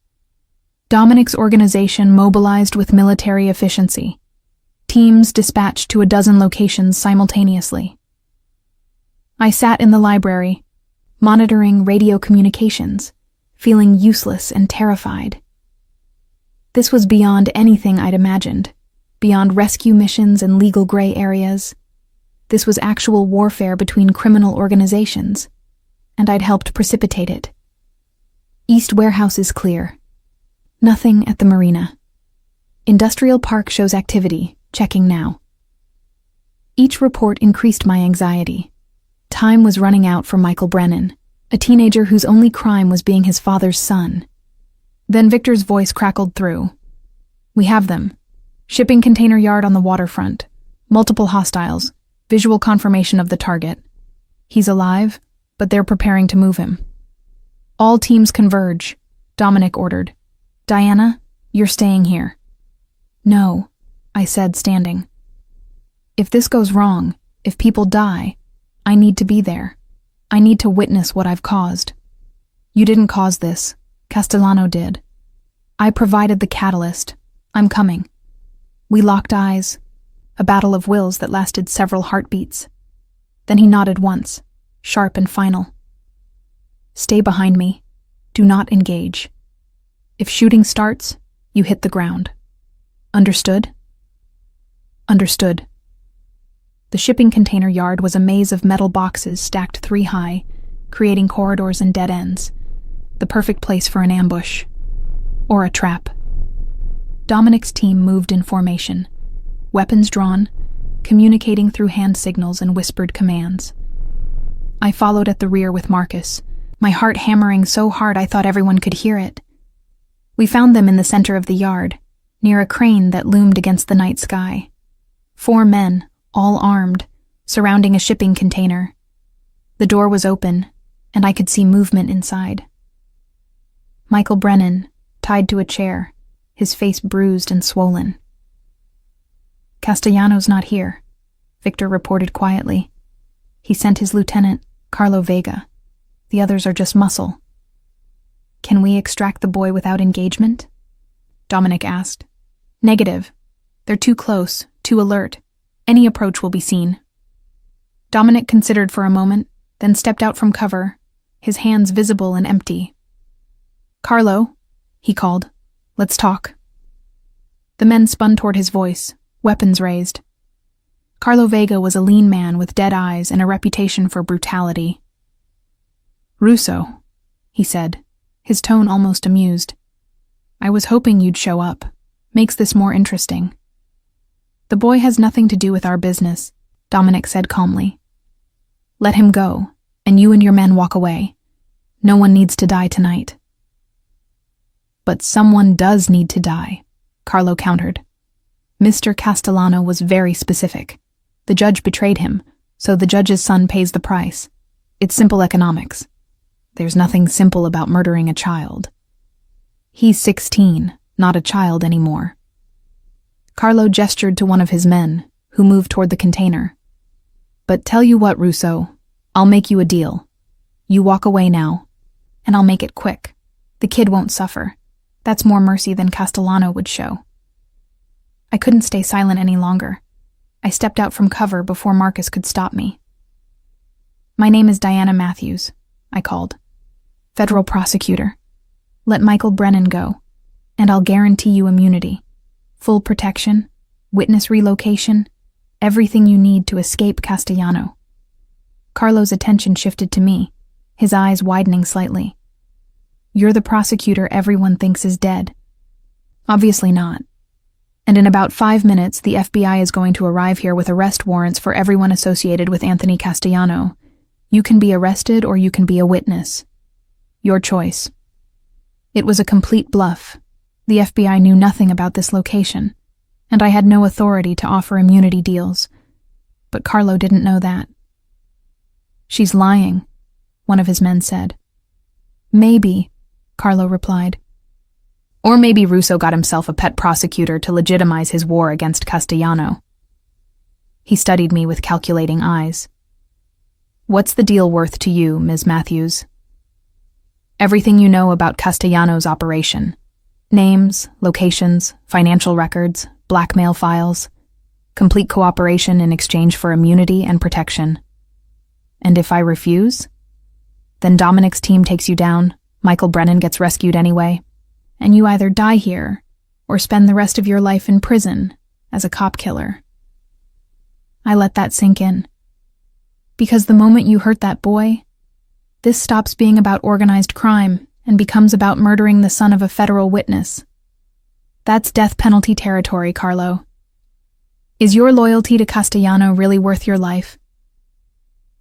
Dominic's organization mobilized with military efficiency. Teams dispatched to 12 locations simultaneously. I sat in the library, monitoring radio communications, feeling useless and terrified. This was beyond anything I'd imagined, beyond rescue missions and legal gray areas. This was actual warfare between criminal organizations, and I'd helped precipitate it. East Warehouse is clear. Nothing at the marina. Industrial Park shows activity, checking now. Each report increased my anxiety. Time was running out for Michael Brennan, a teenager whose only crime was being his father's son. Then Victor's voice crackled through. "We have them. Shipping container yard on the waterfront. Multiple hostiles. Visual confirmation of the target. He's alive, but they're preparing to move him." "All teams converge," Dominic ordered. "Diana, you're staying here." "No," I said, standing. "If this goes wrong, if people die, I need to be there. I need to witness what I've caused." "You didn't cause this. Castellano did. I provided the catalyst. I'm coming." We locked eyes, a battle of wills that lasted several heartbeats. Then he nodded once, sharp and final. Stay behind me. Do not engage. If shooting starts, you hit the ground. Understood? Understood. The shipping container yard was a maze of metal boxes stacked 3 high, creating corridors and dead ends. The perfect place for an ambush. Or a trap. Dominic's team moved in formation, weapons drawn, communicating through hand signals and whispered commands. I followed at the rear with Marcus, my heart hammering so hard I thought everyone could hear it. We found them in the center of the yard, near a crane that loomed against the night sky. 4 men, all armed, surrounding a shipping container. The door was open, and I could see movement inside. Michael Brennan, tied to a chair, his face bruised and swollen. Castellano's not here, Victor reported quietly. He sent his lieutenant, Carlo Vega. The others are just muscle. Can we extract the boy without engagement? Dominic asked. Negative. They're too close, too alert. Any approach will be seen. Dominic considered for a moment, then stepped out from cover, his hands visible and empty. Carlo, he called. Let's talk. The men spun toward his voice, weapons raised. Carlo Vega was a lean man with dead eyes and a reputation for brutality. Russo, he said, his tone almost amused. I was hoping you'd show up. Makes this more interesting. The boy has nothing to do with our business, Dominic said calmly. Let him go, and you and your men walk away. No one needs to die tonight. But someone does need to die, Carlo countered. Mr. Castellano was very specific. The judge betrayed him, so the judge's son pays the price. It's simple economics. There's nothing simple about murdering a child. He's 16, not a child anymore. Carlo gestured to one of his men, who moved toward the container. But tell you what, Russo, I'll make you a deal. You walk away now, and I'll make it quick. The kid won't suffer. That's more mercy than Castellano would show. I couldn't stay silent any longer. I stepped out from cover before Marcus could stop me. My name is Diana Matthews, I called. Federal prosecutor. Let Michael Brennan go, and I'll guarantee you immunity. Full protection, witness relocation, everything you need to escape Castellano. Carlo's attention shifted to me, his eyes widening slightly. You're the prosecutor everyone thinks is dead. Obviously not. And in about 5 minutes, the FBI is going to arrive here with arrest warrants for everyone associated with Anthony Castellano. You can be arrested or you can be a witness. Your choice. It was a complete bluff. The FBI knew nothing about this location, and I had no authority to offer immunity deals. But Carlo didn't know that. She's lying, one of his men said. Maybe, Carlo replied. Or maybe Russo got himself a pet prosecutor to legitimize his war against Castellano. He studied me with calculating eyes. What's the deal worth to you, Ms. Matthews? Everything you know about Castellano's operation. Names, locations, financial records, blackmail files. Complete cooperation in exchange for immunity and protection. And if I refuse? Then Dominic's team takes you down, Michael Brennan gets rescued anyway, and you either die here or spend the rest of your life in prison as a cop killer. I let that sink in. Because the moment you hurt that boy, this stops being about organized crime and becomes about murdering the son of a federal witness. That's death penalty territory, Carlo. Is your loyalty to Castellano really worth your life?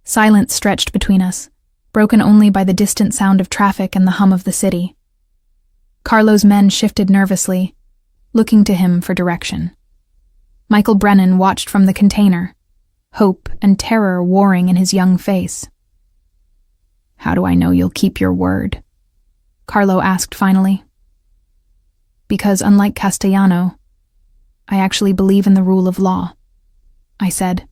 Silence stretched between us, broken only by the distant sound of traffic and the hum of the city. Carlo's men shifted nervously, looking to him for direction. Michael Brennan watched from the container, hope and terror warring in his young face. How do I know you'll keep your word? Carlo asked finally. Because unlike Castellano, I actually believe in the rule of law, I said.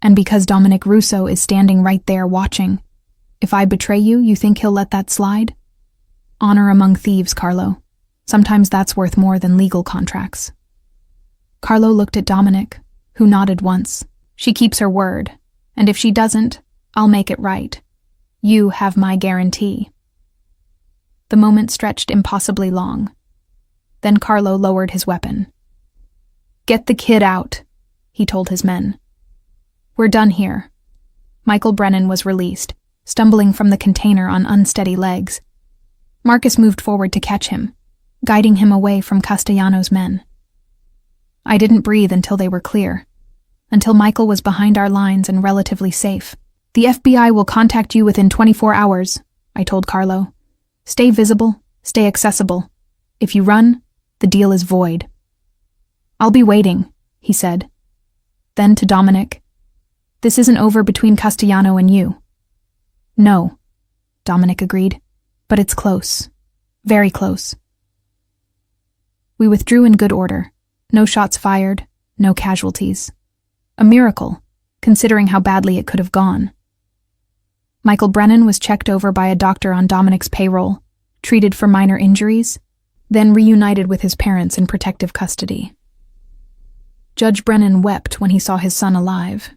And because Dominic Russo is standing right there watching, if I betray you, you think he'll let that slide? Honor among thieves, Carlo. Sometimes that's worth more than legal contracts. Carlo looked at Dominic, who nodded once. She keeps her word, And if she doesn't, I'll make it right. You have my guarantee." The moment stretched impossibly long. Then Carlo lowered his weapon. "Get the kid out," he told his men. "We're done here." Michael Brennan was released, stumbling from the container on unsteady legs. Marcus moved forward to catch him, guiding him away from Castellano's men. I didn't breathe until they were clear, until Michael was behind our lines and relatively safe. "The FBI will contact you within 24 hours, I told Carlo. "Stay visible, stay accessible. If you run, the deal is void." "I'll be waiting," he said. Then to Dominic, "This isn't over between Castellano and you." "No," Dominic agreed, "but it's close. Very close." We withdrew in good order. No shots fired, no casualties. A miracle, considering how badly it could have gone. Michael Brennan was checked over by a doctor on Dominic's payroll, treated for minor injuries, then reunited with his parents in protective custody. Judge Brennan wept when he saw his son alive.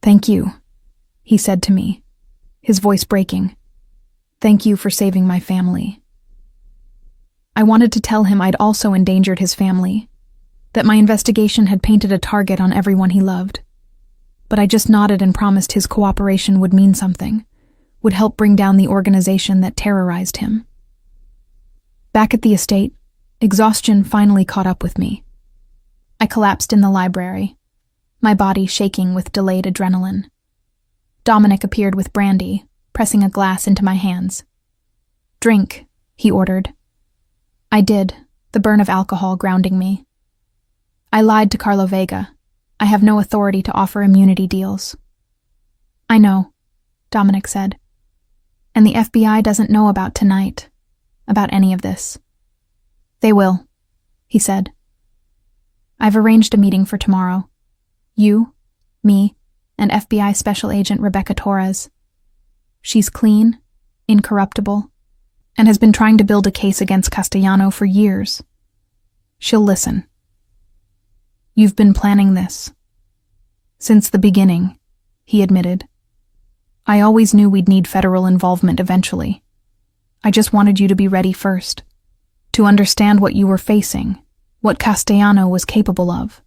"Thank you," he said to me, his voice breaking. "Thank you for saving my family." I wanted to tell him I'd also endangered his family, that my investigation had painted a target on everyone he loved. But I just nodded and promised his cooperation would mean something, would help bring down the organization that terrorized him. Back at the estate, exhaustion finally caught up with me. I collapsed in the library, my body shaking with delayed adrenaline. Dominic appeared with brandy, pressing a glass into my hands. "Drink," he ordered. I did, the burn of alcohol grounding me. I lied to Carlo Vega. I have no authority to offer immunity deals. "I know," Dominic said. "And the FBI doesn't know about tonight, about any of this." "They will," he said. "I've arranged a meeting for tomorrow. You, me, and FBI Special Agent Rebecca Torres. She's clean, incorruptible, and has been trying to build a case against Castellano for years. She'll listen." "You've been planning this." "Since the beginning," he admitted. "I always knew we'd need federal involvement eventually. I just wanted you to be ready first, to understand what you were facing, what Castellano was capable of.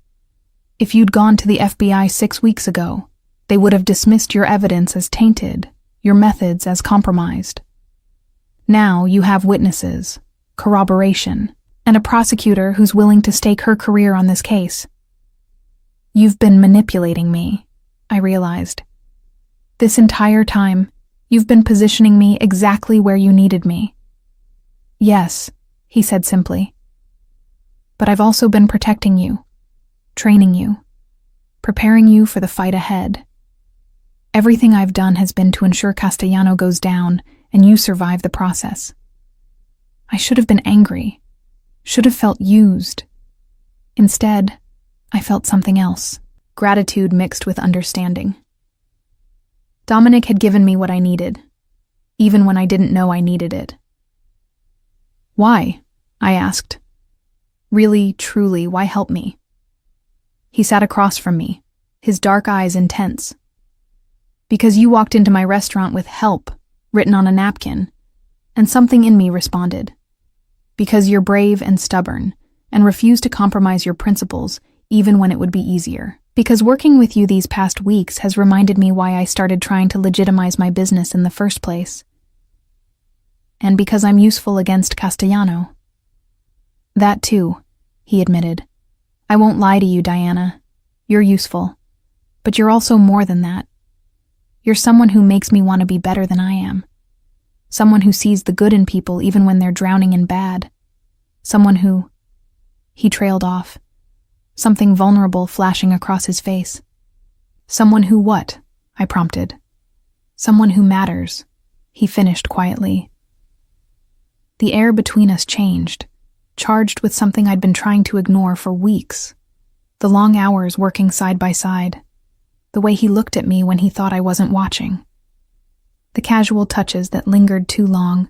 If you'd gone to the FBI 6 weeks ago, they would have dismissed your evidence as tainted, your methods as compromised. Now you have witnesses, corroboration, and a prosecutor who's willing to stake her career on this case. You've been manipulating me," I realized. "This entire time, you've been positioning me exactly where you needed me." "Yes," he said simply. "But I've also been protecting you, training you, preparing you for the fight ahead. Everything I've done has been to ensure Castellano goes down and you survive the process. I should have been angry, should have felt used. Instead, I felt something else, gratitude mixed with understanding. Dominic had given me what I needed, even when I didn't know I needed it." "Why?" I asked. "Really, truly, why help me?" He sat across from me, his dark eyes intense. "Because you walked into my restaurant with help written on a napkin, and something in me responded. Because you're brave and stubborn, and refuse to compromise your principles even when it would be easier. Because working with you these past weeks has reminded me why I started trying to legitimize my business in the first place. And because I'm useful against Castellano." "That too," he admitted. "I won't lie to you, Diana. You're useful. But you're also more than that. You're someone who makes me want to be better than I am. Someone who sees the good in people even when they're drowning in bad. Someone who—" He trailed off, something vulnerable flashing across his face. "Someone who what?" I prompted. "Someone who matters," he finished quietly. The air between us changed, charged with something I'd been trying to ignore for weeks. The long hours working side by side. The way he looked at me when he thought I wasn't watching. The casual touches that lingered too long.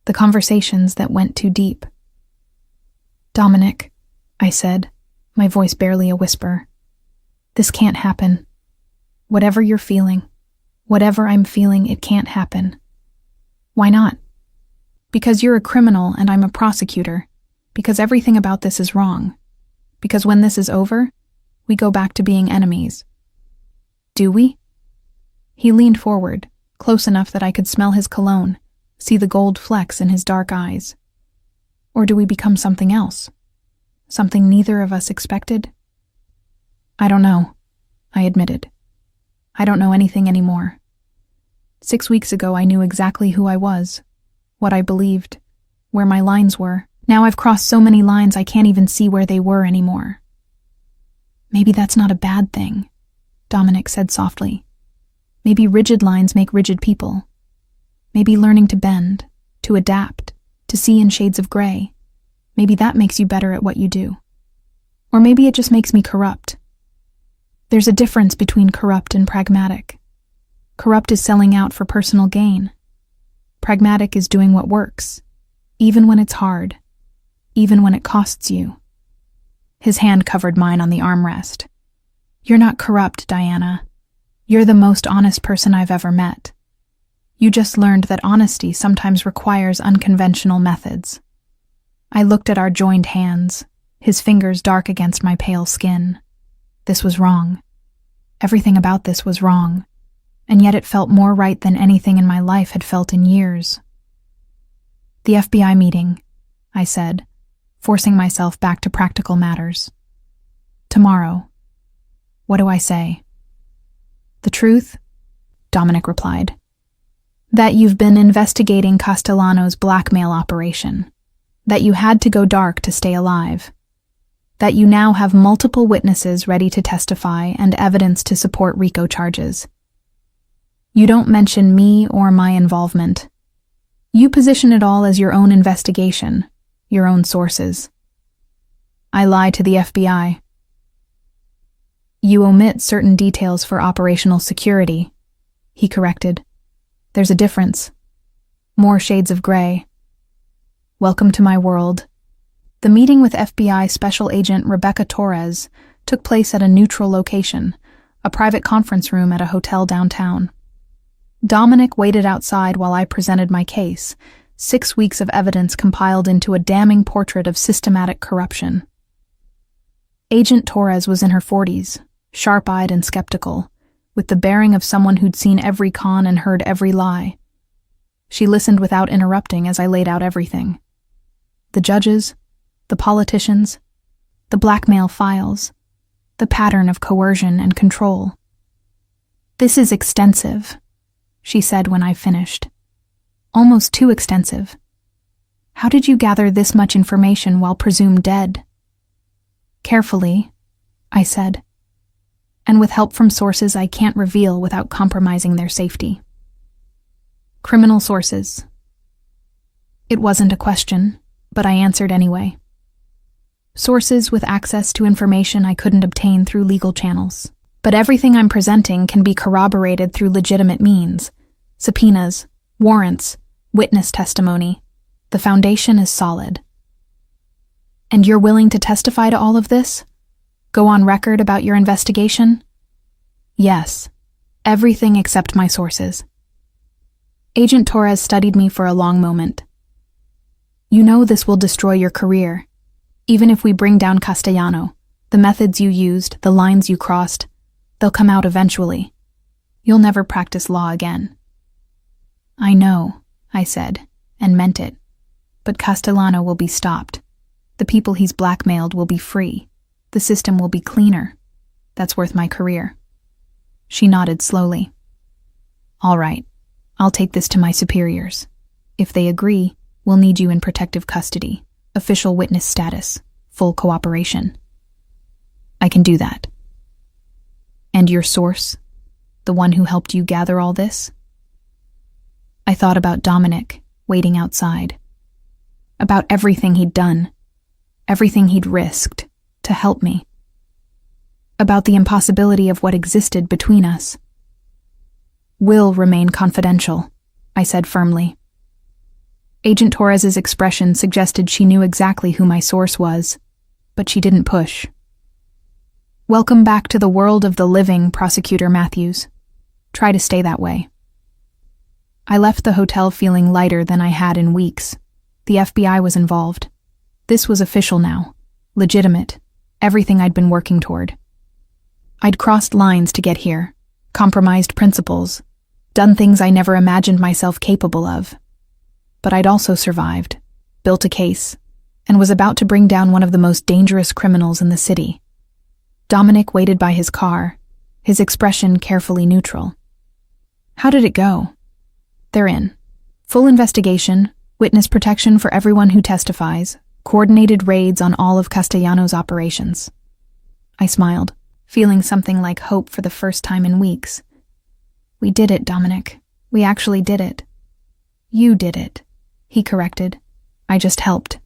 The conversations that went too deep. "Dominic," I said, my voice barely a whisper. "This can't happen. Whatever you're feeling, whatever I'm feeling, it can't happen. Why not? Because you're a criminal and I'm a prosecutor. Because everything about this is wrong. Because when this is over, we go back to being enemies. Do we? He leaned forward, close enough that I could smell his cologne, see the gold flecks in his dark eyes. Or do we become something else? Something neither of us expected? I don't know, I admitted. I don't know anything anymore. 6 weeks ago I knew exactly who I was, what I believed, where my lines were. Now I've crossed so many lines I can't even see where they were anymore. Maybe that's not a bad thing, Dominic said softly. Maybe rigid lines make rigid people. Maybe learning to bend, to adapt, to see in shades of gray. Maybe that makes you better at what you do. Or maybe it just makes me corrupt. There's a difference between corrupt and pragmatic. Corrupt is selling out for personal gain. Pragmatic is doing what works, even when it's hard, even when it costs you. His hand covered mine on the armrest. You're not corrupt, Diana. You're the most honest person I've ever met. You just learned that honesty sometimes requires unconventional methods. I looked at our joined hands, his fingers dark against my pale skin. This was wrong. Everything about this was wrong, and yet it felt more right than anything in my life had felt in years. The FBI meeting, I said, forcing myself back to practical matters. Tomorrow. What do I say? The truth? Dominic replied. That you've been investigating Castellano's blackmail operation. That you had to go dark to stay alive. That you now have multiple witnesses ready to testify and evidence to support RICO charges. You don't mention me or my involvement. You position it all as your own investigation, your own sources. I lie to the FBI. You omit certain details for operational security, he corrected. There's a difference. More shades of gray. Welcome to my world. The meeting with FBI Special Agent Rebecca Torres took place at a neutral location, a private conference room at a hotel downtown. Dominic waited outside while I presented my case, 6 weeks of evidence compiled into a damning portrait of systematic corruption. Agent Torres was in her 40s, sharp-eyed and skeptical, with the bearing of someone who'd seen every con and heard every lie. She listened without interrupting as I laid out everything. The judges, the politicians, the blackmail files, the pattern of coercion and control. This is extensive, she said when I finished. Almost too extensive. How did you gather this much information while presumed dead? Carefully, I said, and with help from sources I can't reveal without compromising their safety. Criminal sources. It wasn't a question, but I answered anyway. Sources with access to information I couldn't obtain through legal channels. But everything I'm presenting can be corroborated through legitimate means. Subpoenas, warrants, witness testimony. The foundation is solid. And you're willing to testify to all of this? Go on record about your investigation? Yes. Everything except my sources. Agent Torres studied me for a long moment. You know this will destroy your career. Even if we bring down Castellano, the methods you used, the lines you crossed, they'll come out eventually. You'll never practice law again. I know, I said, and meant it. But Castellano will be stopped. The people he's blackmailed will be free. The system will be cleaner. That's worth my career. She nodded slowly. All right, I'll take this to my superiors. If they agree, we'll need you in protective custody, official witness status, full cooperation. I can do that. And your source, the one who helped you gather all this? I thought about Dominic, waiting outside. About everything he'd done, everything he'd risked, to help me. About the impossibility of what existed between us. Will remain confidential, I said firmly. Agent Torres's expression suggested she knew exactly who my source was, but she didn't push. Welcome back to the world of the living, Prosecutor Matthews. Try to stay that way. I left the hotel feeling lighter than I had in weeks. The FBI was involved. This was official now. Legitimate. Everything I'd been working toward. I'd crossed lines to get here, compromised principles, done things I never imagined myself capable of. But I'd also survived, built a case, and was about to bring down one of the most dangerous criminals in the city. Dominic waited by his car, his expression carefully neutral. How did it go? They're in. Full investigation, witness protection for everyone who testifies, coordinated raids on all of Castellano's operations. I smiled, feeling something like hope for the first time in weeks. We did it, Dominic. We actually did it. You did it, he corrected. I just helped.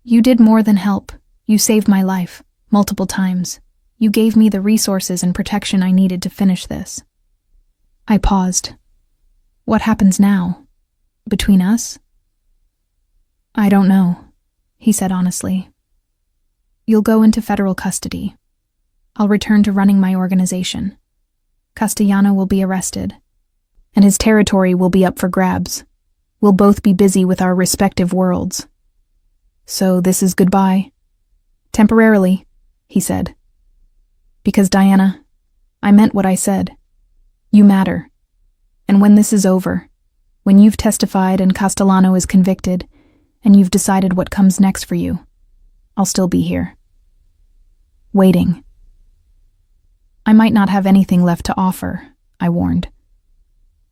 You did more than help. You saved my life, multiple times. You gave me the resources and protection I needed to finish this. I paused. What happens now? Between us? I don't know, he said honestly. You'll go into federal custody. I'll return to running my organization. Castellano will be arrested, and his territory will be up for grabs. We'll both be busy with our respective worlds. So this is goodbye? Temporarily, he said. Because, Diana, I meant what I said. You matter. And when this is over, when you've testified and Castellano is convicted, and you've decided what comes next for you, I'll still be here. Waiting. I might not have anything left to offer, I warned.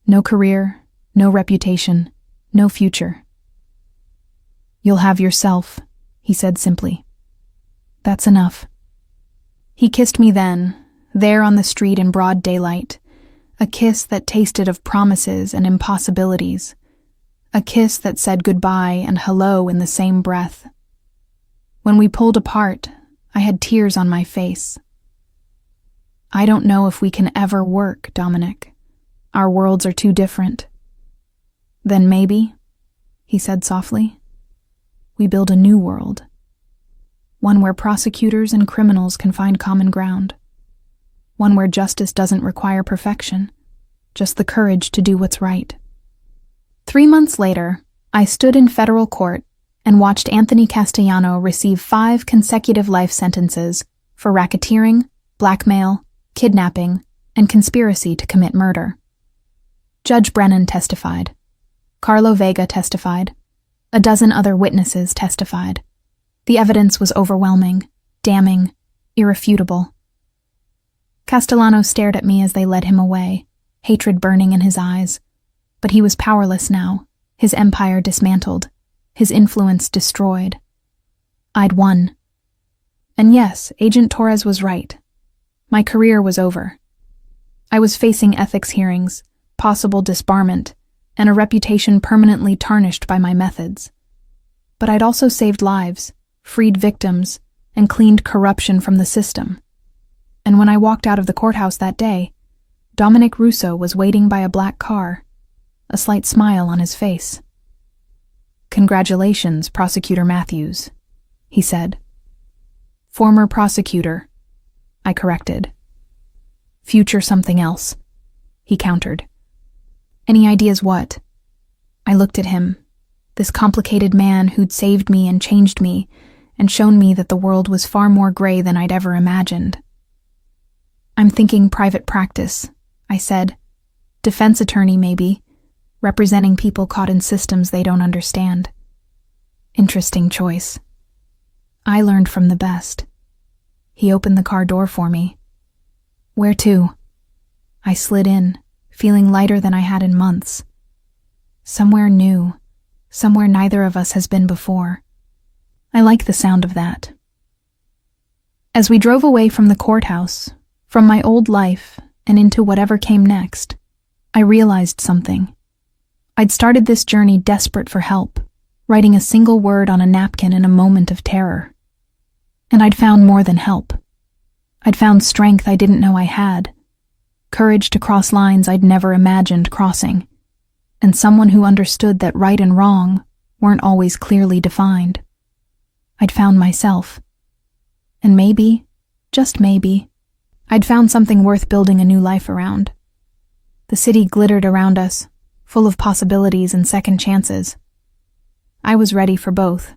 No career, no reputation, no future. You'll have yourself, he said simply. That's enough. He kissed me then, there on the street in broad daylight, a kiss that tasted of promises and impossibilities, a kiss that said goodbye and hello in the same breath. When we pulled apart, I had tears on my face. I don't know if we can ever work, Dominic. Our worlds are too different. Then maybe, he said softly, we build a new world. One where prosecutors and criminals can find common ground. One where justice doesn't require perfection, just the courage to do what's right. 3 months later, I stood in federal court and watched Anthony Castellano receive 5 consecutive life sentences for racketeering, blackmail, kidnapping, and conspiracy to commit murder. Judge Brennan testified. Carlo Vega testified. A dozen other witnesses testified. The evidence was overwhelming, damning, irrefutable. Castellano stared at me as they led him away, hatred burning in his eyes. But he was powerless now, his empire dismantled, his influence destroyed. I'd won. And yes, Agent Torres was right. My career was over. I was facing ethics hearings, possible disbarment, and a reputation permanently tarnished by my methods. But I'd also saved lives, freed victims, and cleaned corruption from the system. And when I walked out of the courthouse that day, Dominic Russo was waiting by a black car, a slight smile on his face. Congratulations, Prosecutor Matthews, he said. Former prosecutor, I corrected. Future something else, he countered. Any ideas what? I looked at him, this complicated man who'd saved me and changed me, and shown me that the world was far more gray than I'd ever imagined. I'm thinking private practice, I said. Defense attorney, maybe, representing people caught in systems they don't understand. Interesting choice. I learned from the best. He opened the car door for me. Where to? I slid in, feeling lighter than I had in months. Somewhere new, somewhere neither of us has been before. I like the sound of that. As we drove away from the courthouse, from my old life and into whatever came next, I realized something. I'd started this journey desperate for help, writing a single word on a napkin in a moment of terror. And I'd found more than help. I'd found strength I didn't know I had, courage to cross lines I'd never imagined crossing, and someone who understood that right and wrong weren't always clearly defined. I'd found myself. And maybe, just maybe, I'd found something worth building a new life around. The city glittered around us, full of possibilities and second chances. I was ready for both.